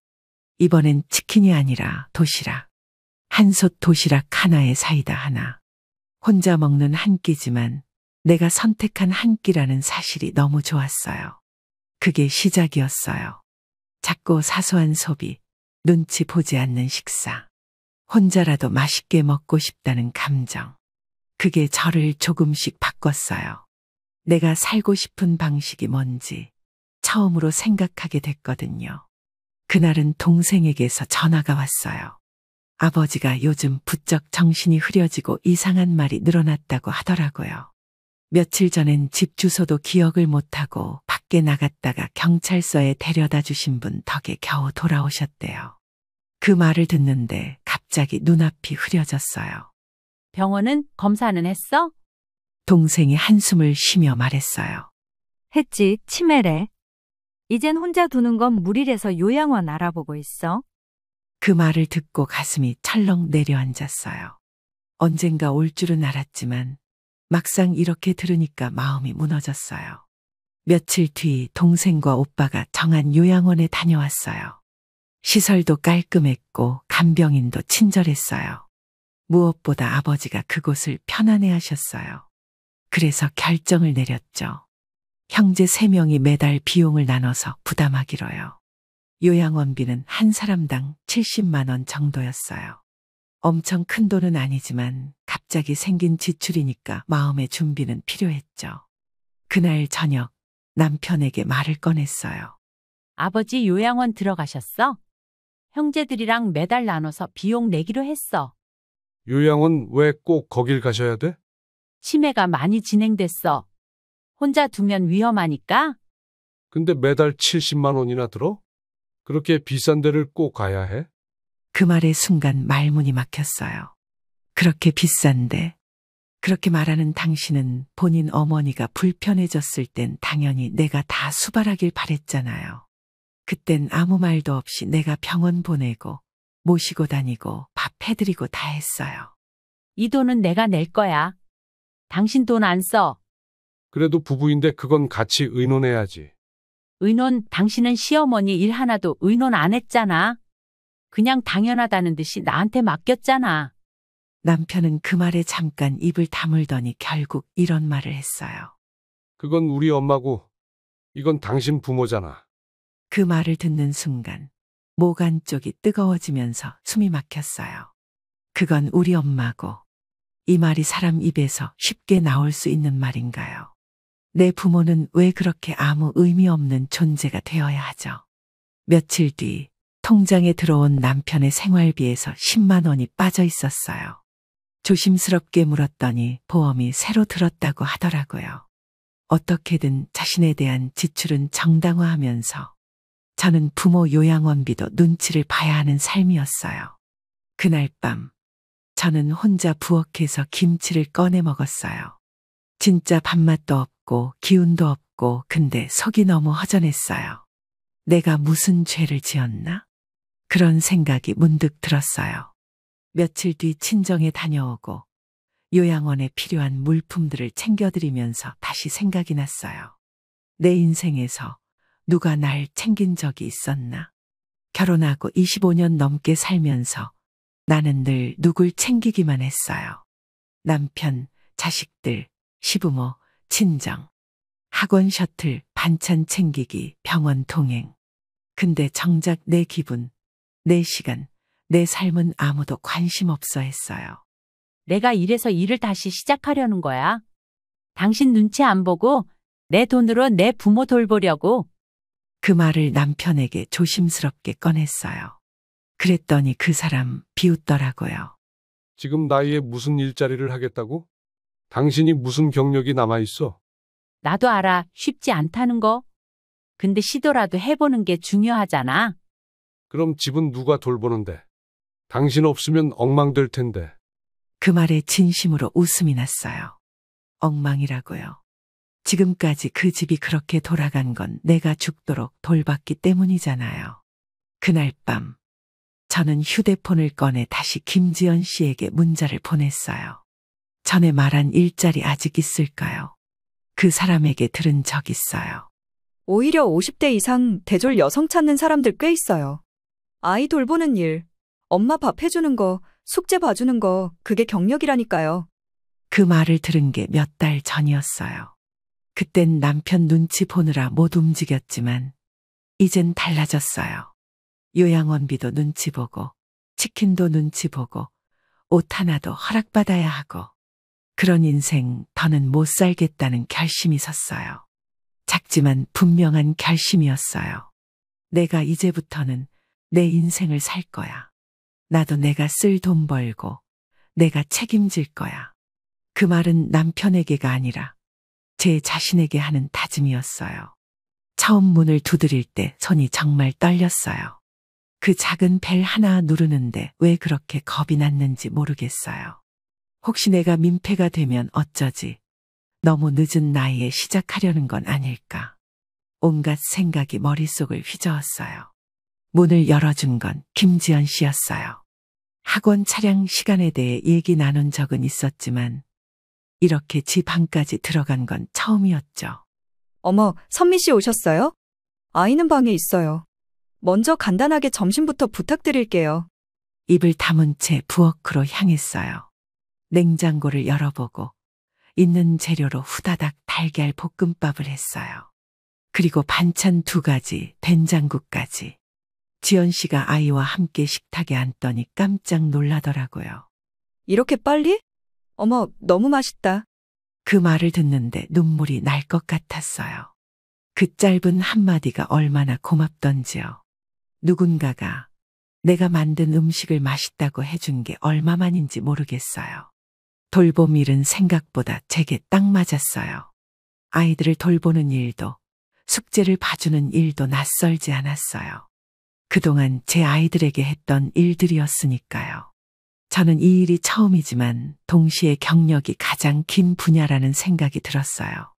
Speaker 1: 이번엔 치킨이 아니라 도시락. 한솥 도시락 하나에 사이다 하나. 혼자 먹는 한 끼지만 내가 선택한 한 끼라는 사실이 너무 좋았어요. 그게 시작이었어요. 작고 사소한 소비, 눈치 보지 않는 식사. 혼자라도 맛있게 먹고 싶다는 감정. 그게 저를 조금씩 바꿨어요. 내가 살고 싶은 방식이 뭔지 처음으로 생각하게 됐거든요. 그날은 동생에게서 전화가 왔어요. 아버지가 요즘 부쩍 정신이 흐려지고 이상한 말이 늘어났다고 하더라고요. 며칠 전엔 집 주소도 기억을 못하고 밖에 나갔다가 경찰서에 데려다 주신 분 덕에 겨우 돌아오셨대요. 그 말을 듣는데 갑자기 눈앞이 흐려졌어요.
Speaker 11: 병원은 검사는 했어?
Speaker 1: 동생이 한숨을 쉬며 말했어요.
Speaker 2: 했지, 치매래. 이젠 혼자 두는 건 무리래서 요양원 알아보고 있어.
Speaker 1: 그 말을 듣고 가슴이 철렁 내려앉았어요. 언젠가 올 줄은 알았지만 막상 이렇게 들으니까 마음이 무너졌어요. 며칠 뒤 동생과 오빠가 정한 요양원에 다녀왔어요. 시설도 깔끔했고 간병인도 친절했어요. 무엇보다 아버지가 그곳을 편안해 하셨어요. 그래서 결정을 내렸죠. 형제 3명이 매달 비용을 나눠서 부담하기로요. 요양원비는 한 사람당 70만 원 정도였어요. 엄청 큰 돈은 아니지만 갑자기 생긴 지출이니까 마음의 준비는 필요했죠. 그날 저녁 남편에게 말을 꺼냈어요.
Speaker 11: 아버지 요양원 들어가셨어? 형제들이랑 매달 나눠서 비용 내기로 했어.
Speaker 10: 요양원 왜 꼭 거길 가셔야 돼?
Speaker 11: 치매가 많이 진행됐어. 혼자 두면 위험하니까?
Speaker 10: 근데 매달 70만 원이나 들어? 그렇게 비싼 데를 꼭 가야 해?
Speaker 1: 그 말의 순간 말문이 막혔어요. 그렇게 비싼데? 그렇게 말하는 당신은 본인 어머니가 불편해졌을 땐 당연히 내가 다 수발하길 바랬잖아요. 그땐 아무 말도 없이 내가 병원 보내고 모시고 다니고 밥 해드리고 다 했어요.
Speaker 11: 이 돈은 내가 낼 거야. 당신 돈 안 써.
Speaker 10: 그래도 부부인데 그건 같이 의논해야지.
Speaker 11: 의논, 당신은 시어머니 일 하나도 의논 안 했잖아. 그냥 당연하다는 듯이 나한테 맡겼잖아.
Speaker 1: 남편은 그 말에 잠깐 입을 다물더니 결국 이런 말을 했어요.
Speaker 10: 그건 우리 엄마고 이건 당신 부모잖아.
Speaker 1: 그 말을 듣는 순간 목 안쪽이 뜨거워지면서 숨이 막혔어요. 그건 우리 엄마고 이 말이 사람 입에서 쉽게 나올 수 있는 말인가요? 내 부모는 왜 그렇게 아무 의미 없는 존재가 되어야 하죠? 며칠 뒤 통장에 들어온 남편의 생활비에서 10만 원이 빠져 있었어요. 조심스럽게 물었더니 보험이 새로 들었다고 하더라고요. 어떻게든 자신에 대한 지출은 정당화하면서 저는 부모 요양원비도 눈치를 봐야 하는 삶이었어요. 그날 밤 저는 혼자 부엌에서 김치를 꺼내 먹었어요. 진짜 밥맛도 없고 기운도 없고 근데 속이 너무 허전했어요. 내가 무슨 죄를 지었나? 그런 생각이 문득 들었어요. 며칠 뒤 친정에 다녀오고 요양원에 필요한 물품들을 챙겨드리면서 다시 생각이 났어요. 내 인생에서 누가 날 챙긴 적이 있었나? 결혼하고 25년 넘게 살면서 나는 늘 누굴 챙기기만 했어요. 남편, 자식들, 시부모, 친정, 학원 셔틀, 반찬 챙기기, 병원 동행. 근데 정작 내 기분, 내 시간, 내 삶은 아무도 관심 없어 했어요.
Speaker 11: 내가 이래서 일을 다시 시작하려는 거야. 당신 눈치 안 보고 내 돈으로 내 부모 돌보려고.
Speaker 1: 그 말을 남편에게 조심스럽게 꺼냈어요. 그랬더니 그 사람 비웃더라고요.
Speaker 10: 지금 나이에 무슨 일자리를 하겠다고? 당신이 무슨 경력이 남아있어?
Speaker 11: 나도 알아. 쉽지 않다는 거. 근데 시도라도 해보는 게 중요하잖아.
Speaker 10: 그럼 집은 누가 돌보는데? 당신 없으면 엉망될 텐데.
Speaker 1: 그 말에 진심으로 웃음이 났어요. 엉망이라고요. 지금까지 그 집이 그렇게 돌아간 건 내가 죽도록 돌봤기 때문이잖아요. 그날 밤, 저는 휴대폰을 꺼내 다시 김지연 씨에게 문자를 보냈어요. 전에 말한 일자리 아직 있을까요? 그 사람에게 들은 적 있어요.
Speaker 13: 오히려 50대 이상 대졸 여성 찾는 사람들 꽤 있어요. 아이 돌보는 일, 엄마 밥 해주는 거, 숙제 봐주는 거, 그게 경력이라니까요.
Speaker 1: 그 말을 들은 게 몇 달 전이었어요. 그땐 남편 눈치 보느라 못 움직였지만 이젠 달라졌어요. 요양원비도 눈치 보고 치킨도 눈치 보고 옷 하나도 허락받아야 하고 그런 인생 더는 못 살겠다는 결심이 섰어요. 작지만 분명한 결심이었어요. 내가 이제부터는 내 인생을 살 거야. 나도 내가 쓸 돈 벌고 내가 책임질 거야. 그 말은 남편에게가 아니라 제 자신에게 하는 다짐이었어요. 처음 문을 두드릴 때 손이 정말 떨렸어요. 그 작은 벨 하나 누르는데 왜 그렇게 겁이 났는지 모르겠어요. 혹시 내가 민폐가 되면 어쩌지? 너무 늦은 나이에 시작하려는 건 아닐까? 온갖 생각이 머릿속을 휘저었어요. 문을 열어준 건 김지연 씨였어요. 학원 차량 시간에 대해 얘기 나눈 적은 있었지만 이렇게 집 안까지 들어간 건 처음이었죠.
Speaker 13: 어머, 선미 씨 오셨어요? 아이는 방에 있어요. 먼저 간단하게 점심부터 부탁드릴게요.
Speaker 1: 입을 다문 채 부엌으로 향했어요. 냉장고를 열어보고 있는 재료로 후다닥 달걀 볶음밥을 했어요. 그리고 반찬 2가지, 된장국까지. 지연 씨가 아이와 함께 식탁에 앉더니 깜짝 놀라더라고요.
Speaker 13: 이렇게 빨리? 어머, 너무 맛있다.
Speaker 1: 그 말을 듣는데 눈물이 날 것 같았어요. 그 짧은 한마디가 얼마나 고맙던지요. 누군가가 내가 만든 음식을 맛있다고 해준 게 얼마만인지 모르겠어요. 돌봄 일은 생각보다 제게 딱 맞았어요. 아이들을 돌보는 일도 숙제를 봐주는 일도 낯설지 않았어요. 그동안 제 아이들에게 했던 일들이었으니까요. 저는 이 일이 처음이지만 동시에 경력이 가장 긴 분야라는 생각이 들었어요.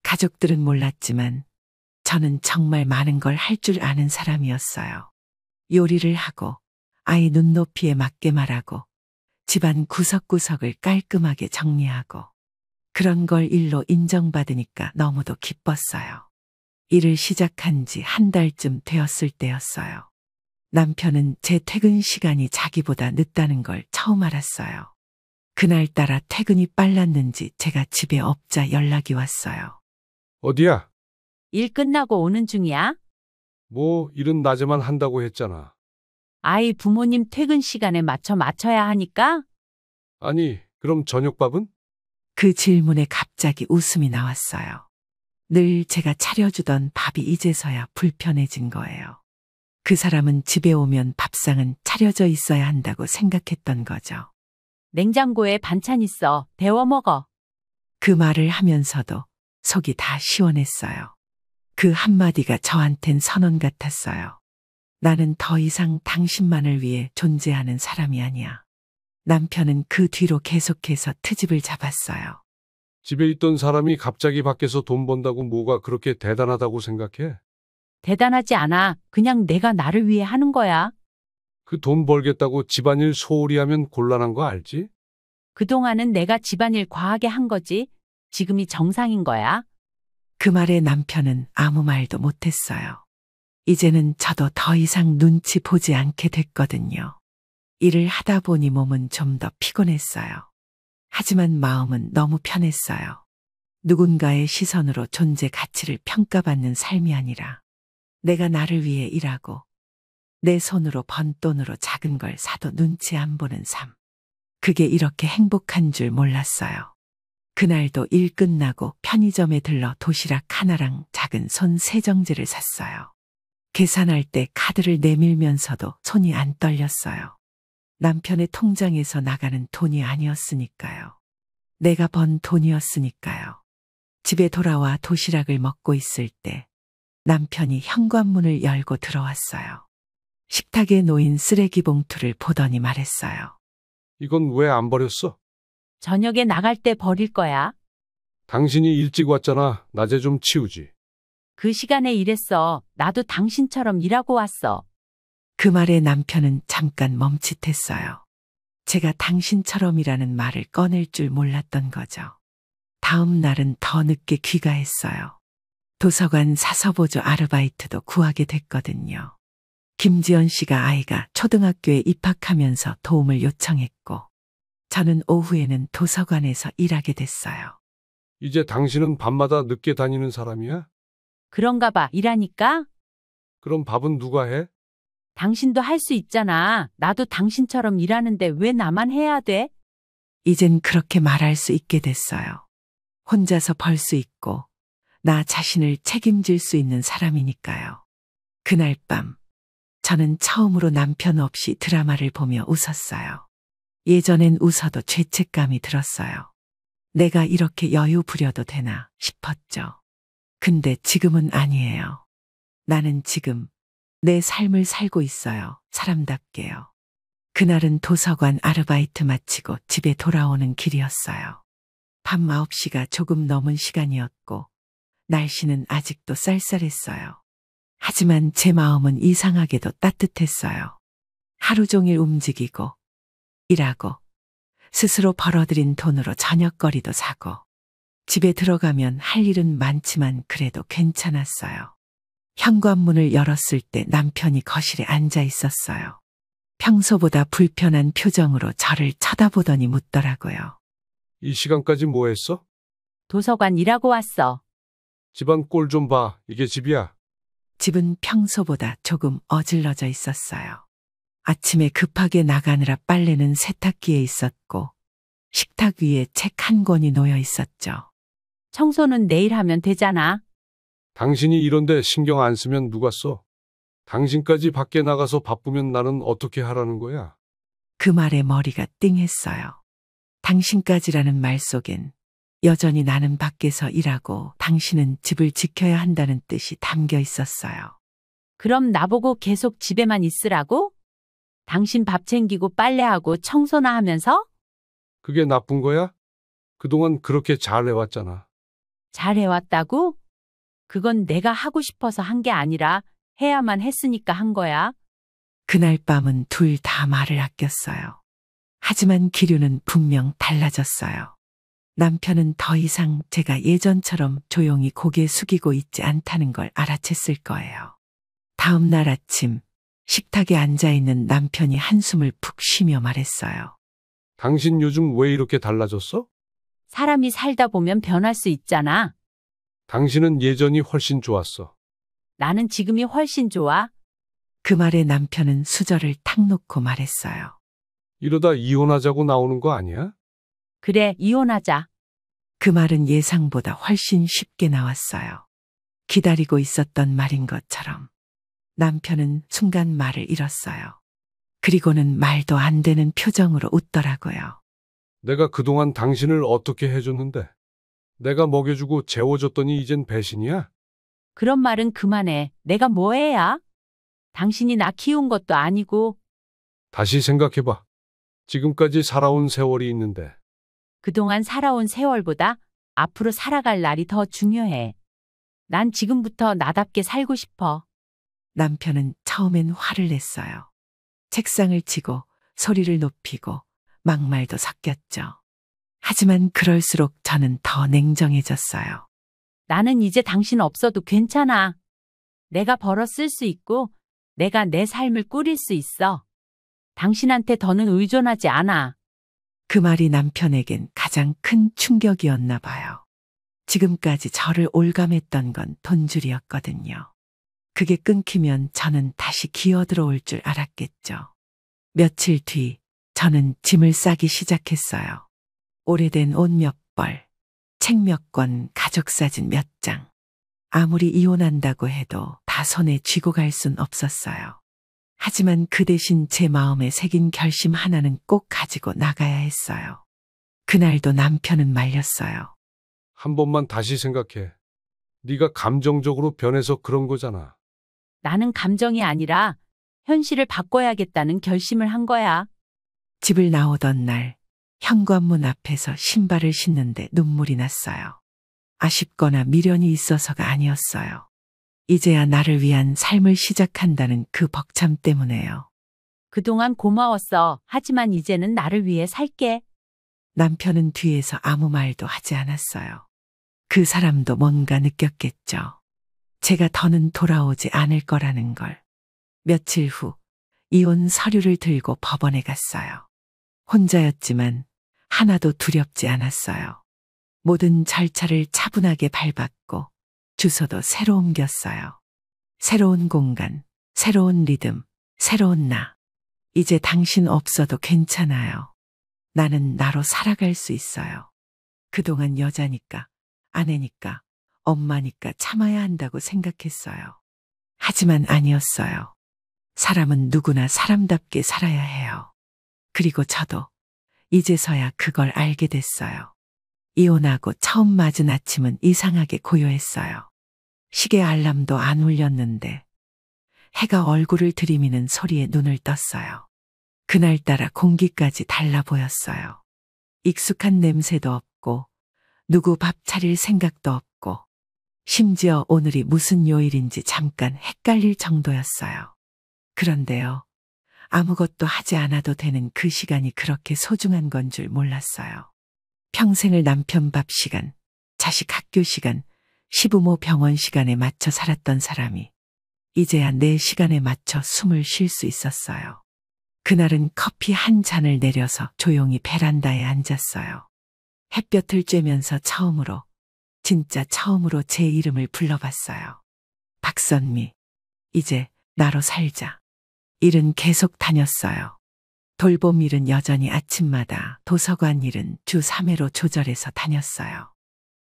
Speaker 1: 가족들은 몰랐지만 저는 정말 많은 걸 할 줄 아는 사람이었어요. 요리를 하고 아이 눈높이에 맞게 말하고 집안 구석구석을 깔끔하게 정리하고 그런 걸 일로 인정받으니까 너무도 기뻤어요. 일을 시작한 지 한 달쯤 되었을 때였어요. 남편은 제 퇴근 시간이 자기보다 늦다는 걸 처음 알았어요. 그날따라 퇴근이 빨랐는지 제가 집에 없자 연락이 왔어요.
Speaker 10: 어디야?
Speaker 11: 일 끝나고 오는 중이야.
Speaker 10: 뭐 일은 낮에만 한다고 했잖아.
Speaker 11: 아이 부모님 퇴근 시간에 맞춰야 하니까.
Speaker 10: 아니, 그럼 저녁밥은?
Speaker 1: 그 질문에 갑자기 웃음이 나왔어요. 늘 제가 차려주던 밥이 이제서야 불편해진 거예요. 그 사람은 집에 오면 밥상은 차려져 있어야 한다고 생각했던 거죠.
Speaker 11: 냉장고에 반찬 있어. 데워 먹어.
Speaker 1: 그 말을 하면서도 속이 다 시원했어요. 그 한마디가 저한텐 선언 같았어요. 나는 더 이상 당신만을 위해 존재하는 사람이 아니야. 남편은 그 뒤로 계속해서 트집을 잡았어요.
Speaker 10: 집에 있던 사람이 갑자기 밖에서 돈 번다고 뭐가 그렇게 대단하다고 생각해?
Speaker 11: 대단하지 않아. 그냥 내가 나를 위해 하는 거야.
Speaker 10: 그 돈 벌겠다고 집안일 소홀히 하면 곤란한 거 알지?
Speaker 11: 그동안은 내가 집안일 과하게 한 거지. 지금이 정상인 거야.
Speaker 1: 그 말에 남편은 아무 말도 못했어요. 이제는 저도 더 이상 눈치 보지 않게 됐거든요. 일을 하다 보니 몸은 좀 더 피곤했어요. 하지만 마음은 너무 편했어요. 누군가의 시선으로 존재 가치를 평가받는 삶이 아니라 내가 나를 위해 일하고 내 손으로 번 돈으로 작은 걸 사도 눈치 안 보는 삶. 그게 이렇게 행복한 줄 몰랐어요. 그날도 일 끝나고 편의점에 들러 도시락 하나랑 작은 손 세정제를 샀어요. 계산할 때 카드를 내밀면서도 손이 안 떨렸어요. 남편의 통장에서 나가는 돈이 아니었으니까요. 내가 번 돈이었으니까요. 집에 돌아와 도시락을 먹고 있을 때 남편이 현관문을 열고 들어왔어요. 식탁에 놓인 쓰레기 봉투를 보더니 말했어요.
Speaker 10: 이건 왜 안 버렸어?
Speaker 11: 저녁에 나갈 때 버릴 거야.
Speaker 10: 당신이 일찍 왔잖아. 낮에 좀 치우지.
Speaker 11: 그 시간에 일했어. 나도 당신처럼 일하고 왔어.
Speaker 1: 그 말에 남편은 잠깐 멈칫했어요. 제가 당신처럼이라는 말을 꺼낼 줄 몰랐던 거죠. 다음 날은 더 늦게 귀가했어요. 도서관 사서보조 아르바이트도 구하게 됐거든요. 김지연 씨가 아이가 초등학교에 입학하면서 도움을 요청했고 저는 오후에는 도서관에서 일하게 됐어요.
Speaker 10: 이제 당신은 밤마다 늦게 다니는 사람이야?
Speaker 11: 그런가 봐. 일하니까?
Speaker 10: 그럼 밥은 누가 해?
Speaker 11: 당신도 할 수 있잖아. 나도 당신처럼 일하는데 왜 나만 해야 돼?
Speaker 1: 이젠 그렇게 말할 수 있게 됐어요. 혼자서 벌 수 있고 나 자신을 책임질 수 있는 사람이니까요. 그날 밤 저는 처음으로 남편 없이 드라마를 보며 웃었어요. 예전엔 웃어도 죄책감이 들었어요. 내가 이렇게 여유 부려도 되나 싶었죠. 근데 지금은 아니에요. 나는 지금 내 삶을 살고 있어요. 사람답게요. 그날은 도서관 아르바이트 마치고 집에 돌아오는 길이었어요. 밤 9시가 조금 넘은 시간이었고 날씨는 아직도 쌀쌀했어요. 하지만 제 마음은 이상하게도 따뜻했어요. 하루 종일 움직이고 일하고 스스로 벌어들인 돈으로 저녁거리도 사고 집에 들어가면 할 일은 많지만 그래도 괜찮았어요. 현관문을 열었을 때 남편이 거실에 앉아 있었어요. 평소보다 불편한 표정으로 저를 쳐다보더니 묻더라고요.
Speaker 10: 이 시간까지 뭐 했어?
Speaker 11: 도서관 일하고 왔어.
Speaker 10: 집안 꼴 좀 봐. 이게 집이야.
Speaker 1: 집은 평소보다 조금 어질러져 있었어요. 아침에 급하게 나가느라 빨래는 세탁기에 있었고 식탁 위에 책 한 권이 놓여 있었죠.
Speaker 11: 청소는 내일 하면 되잖아.
Speaker 10: 당신이 이런데 신경 안 쓰면 누가 써? 당신까지 밖에 나가서 바쁘면 나는 어떻게 하라는 거야?
Speaker 1: 그 말에 머리가 띵했어요. 당신까지라는 말 속엔 여전히 나는 밖에서 일하고 당신은 집을 지켜야 한다는 뜻이 담겨 있었어요.
Speaker 11: 그럼 나보고 계속 집에만 있으라고? 당신 밥 챙기고 빨래하고 청소나 하면서?
Speaker 10: 그게 나쁜 거야? 그동안 그렇게 잘 해왔잖아.
Speaker 11: 잘 해왔다고? 그건 내가 하고 싶어서 한 게 아니라 해야만 했으니까 한 거야.
Speaker 1: 그날 밤은 둘 다 말을 아꼈어요. 하지만 기류는 분명 달라졌어요. 남편은 더 이상 제가 예전처럼 조용히 고개 숙이고 있지 않다는 걸 알아챘을 거예요. 다음 날 아침 식탁에 앉아있는 남편이 한숨을 푹 쉬며 말했어요.
Speaker 10: 당신 요즘 왜 이렇게 달라졌어?
Speaker 11: 사람이 살다 보면 변할 수 있잖아.
Speaker 10: 당신은 예전이 훨씬 좋았어.
Speaker 11: 나는 지금이 훨씬 좋아.
Speaker 1: 그 말에 남편은 수저를 탁 놓고 말했어요.
Speaker 10: 이러다 이혼하자고 나오는 거 아니야?
Speaker 11: 그래, 이혼하자.
Speaker 1: 그 말은 예상보다 훨씬 쉽게 나왔어요. 기다리고 있었던 말인 것처럼. 남편은 순간 말을 잃었어요. 그리고는 말도 안 되는 표정으로 웃더라고요.
Speaker 10: 내가 그동안 당신을 어떻게 해줬는데? 내가 먹여주고 재워줬더니 이젠 배신이야?
Speaker 11: 그런 말은 그만해. 내가 뭐 해야? 당신이 나 키운 것도 아니고.
Speaker 10: 다시 생각해봐. 지금까지 살아온 세월이 있는데.
Speaker 11: 그동안 살아온 세월보다 앞으로 살아갈 날이 더 중요해. 난 지금부터 나답게 살고 싶어.
Speaker 1: 남편은 처음엔 화를 냈어요. 책상을 치고 소리를 높이고 막말도 섞였죠. 하지만 그럴수록 저는 더 냉정해졌어요.
Speaker 11: 나는 이제 당신 없어도 괜찮아. 내가 벌어 쓸 수 있고 내가 내 삶을 꾸릴 수 있어. 당신한테 더는 의존하지 않아.
Speaker 1: 그 말이 남편에겐 가장 큰 충격이었나 봐요. 지금까지 저를 올감했던 건 돈줄이었거든요. 그게 끊기면 저는 다시 기어들어올 줄 알았겠죠. 며칠 뒤 저는 짐을 싸기 시작했어요. 오래된 옷 몇 벌, 책 몇 권, 가족사진 몇 장. 아무리 이혼한다고 해도 다 손에 쥐고 갈 순 없었어요. 하지만 그 대신 제 마음에 새긴 결심 하나는 꼭 가지고 나가야 했어요. 그날도 남편은 말렸어요.
Speaker 10: 한 번만 다시 생각해. 네가 감정적으로 변해서 그런 거잖아.
Speaker 11: 나는 감정이 아니라 현실을 바꿔야겠다는 결심을 한 거야.
Speaker 1: 집을 나오던 날 현관문 앞에서 신발을 신는데 눈물이 났어요. 아쉽거나 미련이 있어서가 아니었어요. 이제야 나를 위한 삶을 시작한다는 그 벅참 때문에요.
Speaker 11: 그동안 고마웠어. 하지만 이제는 나를 위해 살게.
Speaker 1: 남편은 뒤에서 아무 말도 하지 않았어요. 그 사람도 뭔가 느꼈겠죠. 제가 더는 돌아오지 않을 거라는 걸. 며칠 후 이혼 서류를 들고 법원에 갔어요. 혼자였지만 하나도 두렵지 않았어요. 모든 절차를 차분하게 밟았고 주소도 새로 옮겼어요. 새로운 공간, 새로운 리듬, 새로운 나. 이제 당신 없어도 괜찮아요. 나는 나로 살아갈 수 있어요. 그동안 여자니까, 아내니까, 엄마니까 참아야 한다고 생각했어요. 하지만 아니었어요. 사람은 누구나 사람답게 살아야 해요. 그리고 저도 이제서야 그걸 알게 됐어요. 이혼하고 처음 맞은 아침은 이상하게 고요했어요. 시계 알람도 안 울렸는데 해가 얼굴을 들이미는 소리에 눈을 떴어요. 그날따라 공기까지 달라 보였어요. 익숙한 냄새도 없고 누구 밥 차릴 생각도 없고 심지어 오늘이 무슨 요일인지 잠깐 헷갈릴 정도였어요. 그런데요. 아무것도 하지 않아도 되는 그 시간이 그렇게 소중한 건 줄 몰랐어요. 평생을 남편 밥 시간, 자식 학교 시간, 시부모 병원 시간에 맞춰 살았던 사람이 이제야 내 시간에 맞춰 숨을 쉴 수 있었어요. 그날은 커피 한 잔을 내려서 조용히 베란다에 앉았어요. 햇볕을 쬐면서 처음으로, 진짜 처음으로 제 이름을 불러봤어요. 박선미, 이제 나로 살자. 일은 계속 다녔어요. 돌봄 일은 여전히 아침마다, 도서관 일은 주 3회로 조절해서 다녔어요.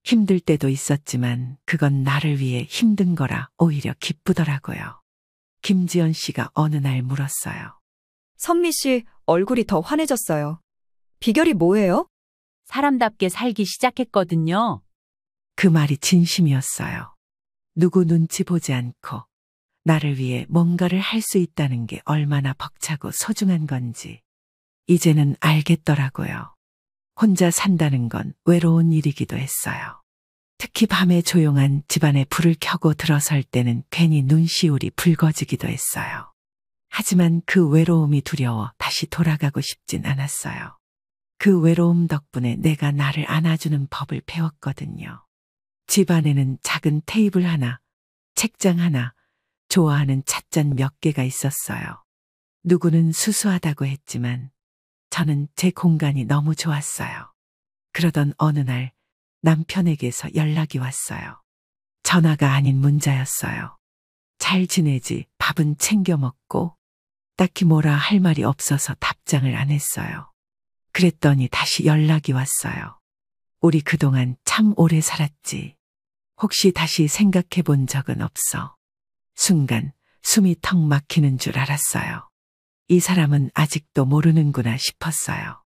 Speaker 1: 힘들 때도 있었지만 그건 나를 위해 힘든 거라 오히려 기쁘더라고요. 김지연 씨가 어느 날 물었어요.
Speaker 13: 선미 씨, 얼굴이 더 환해졌어요. 비결이 뭐예요?
Speaker 11: 사람답게 살기 시작했거든요.
Speaker 1: 그 말이 진심이었어요. 누구 눈치 보지 않고 나를 위해 뭔가를 할 수 있다는 게 얼마나 벅차고 소중한 건지 이제는 알겠더라고요. 혼자 산다는 건 외로운 일이기도 했어요. 특히 밤에 조용한 집안에 불을 켜고 들어설 때는 괜히 눈시울이 붉어지기도 했어요. 하지만 그 외로움이 두려워 다시 돌아가고 싶진 않았어요. 그 외로움 덕분에 내가 나를 안아주는 법을 배웠거든요. 집 안에는 작은 테이블 하나, 책장 하나, 좋아하는 찻잔 몇 개가 있었어요. 누구는 수수하다고 했지만 저는 제 공간이 너무 좋았어요. 그러던 어느 날 남편에게서 연락이 왔어요. 전화가 아닌 문자였어요. 잘 지내지? 밥은 챙겨 먹고? 딱히 뭐라 할 말이 없어서 답장을 안 했어요. 그랬더니 다시 연락이 왔어요. 우리 그동안 참 오래 살았지. 혹시 다시 생각해 본 적은 없어? 순간 숨이 턱 막히는 줄 알았어요. 이 사람은 아직도 모르는구나 싶었어요.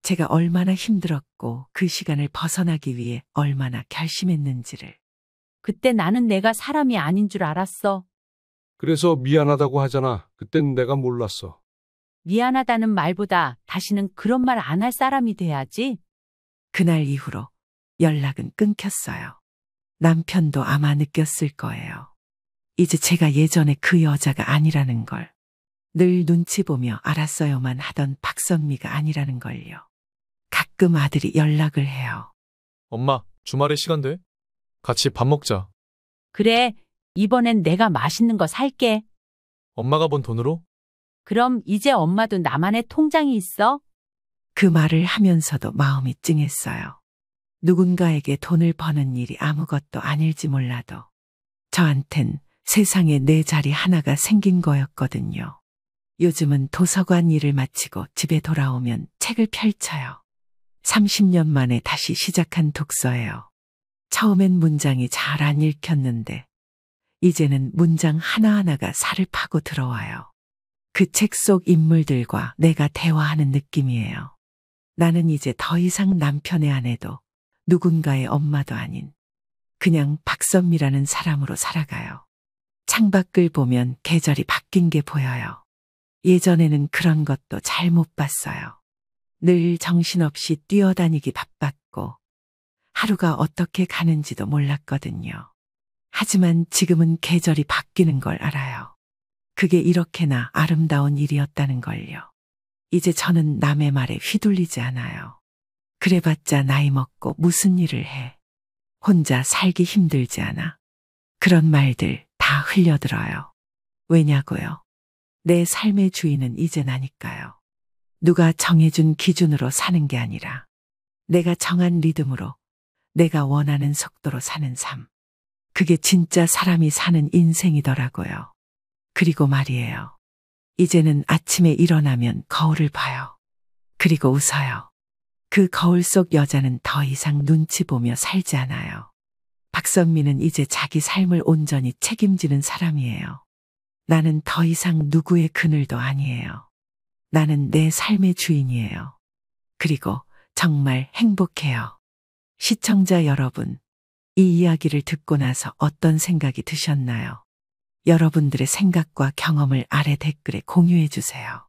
Speaker 1: 제가 얼마나 힘들었고 그 시간을 벗어나기 위해 얼마나 결심했는지를.
Speaker 11: 그때 나는 내가 사람이 아닌 줄 알았어.
Speaker 10: 그래서 미안하다고 하잖아. 그땐 내가 몰랐어.
Speaker 11: 미안하다는 말보다 다시는 그런 말 안 할 사람이 돼야지.
Speaker 1: 그날 이후로 연락은 끊겼어요. 남편도 아마 느꼈을 거예요. 이제 제가 예전에 그 여자가 아니라는 걸. 늘 눈치 보며 알았어요만 하던 박선미가 아니라는 걸요. 가끔 아들이 연락을 해요.
Speaker 12: 엄마, 주말에 시간 돼? 같이 밥 먹자.
Speaker 11: 그래, 이번엔 내가 맛있는 거 살게.
Speaker 12: 엄마가 번 돈으로?
Speaker 11: 그럼 이제 엄마도 나만의 통장이 있어?
Speaker 1: 그 말을 하면서도 마음이 찡했어요. 누군가에게 돈을 버는 일이 아무것도 아닐지 몰라도 저한텐 세상에 내 자리 하나가 생긴 거였거든요. 요즘은 도서관 일을 마치고 집에 돌아오면 책을 펼쳐요. 30년 만에 다시 시작한 독서예요. 처음엔 문장이 잘 안 읽혔는데 이제는 문장 하나하나가 살을 파고 들어와요. 그 책 속 인물들과 내가 대화하는 느낌이에요. 나는 이제 더 이상 남편의 아내도 누군가의 엄마도 아닌 그냥 박선미라는 사람으로 살아가요. 창밖을 보면 계절이 바뀐 게 보여요. 예전에는 그런 것도 잘 못 봤어요. 늘 정신없이 뛰어다니기 바빴고 하루가 어떻게 가는지도 몰랐거든요. 하지만 지금은 계절이 바뀌는 걸 알아요. 그게 이렇게나 아름다운 일이었다는 걸요. 이제 저는 남의 말에 휘둘리지 않아요. 그래봤자 나이 먹고 무슨 일을 해. 혼자 살기 힘들지 않아. 그런 말들 다 흘려들어요. 왜냐고요? 내 삶의 주인은 이제 나니까요. 누가 정해준 기준으로 사는 게 아니라 내가 정한 리듬으로 내가 원하는 속도로 사는 삶. 그게 진짜 사람이 사는 인생이더라고요. 그리고 말이에요. 이제는 아침에 일어나면 거울을 봐요. 그리고 웃어요. 그 거울 속 여자는 더 이상 눈치 보며 살지 않아요. 박선미는 이제 자기 삶을 온전히 책임지는 사람이에요. 나는 더 이상 누구의 그늘도 아니에요. 나는 내 삶의 주인이에요. 그리고 정말 행복해요. 시청자 여러분, 이 이야기를 듣고 나서 어떤 생각이 드셨나요? 여러분들의 생각과 경험을 아래 댓글에 공유해 주세요.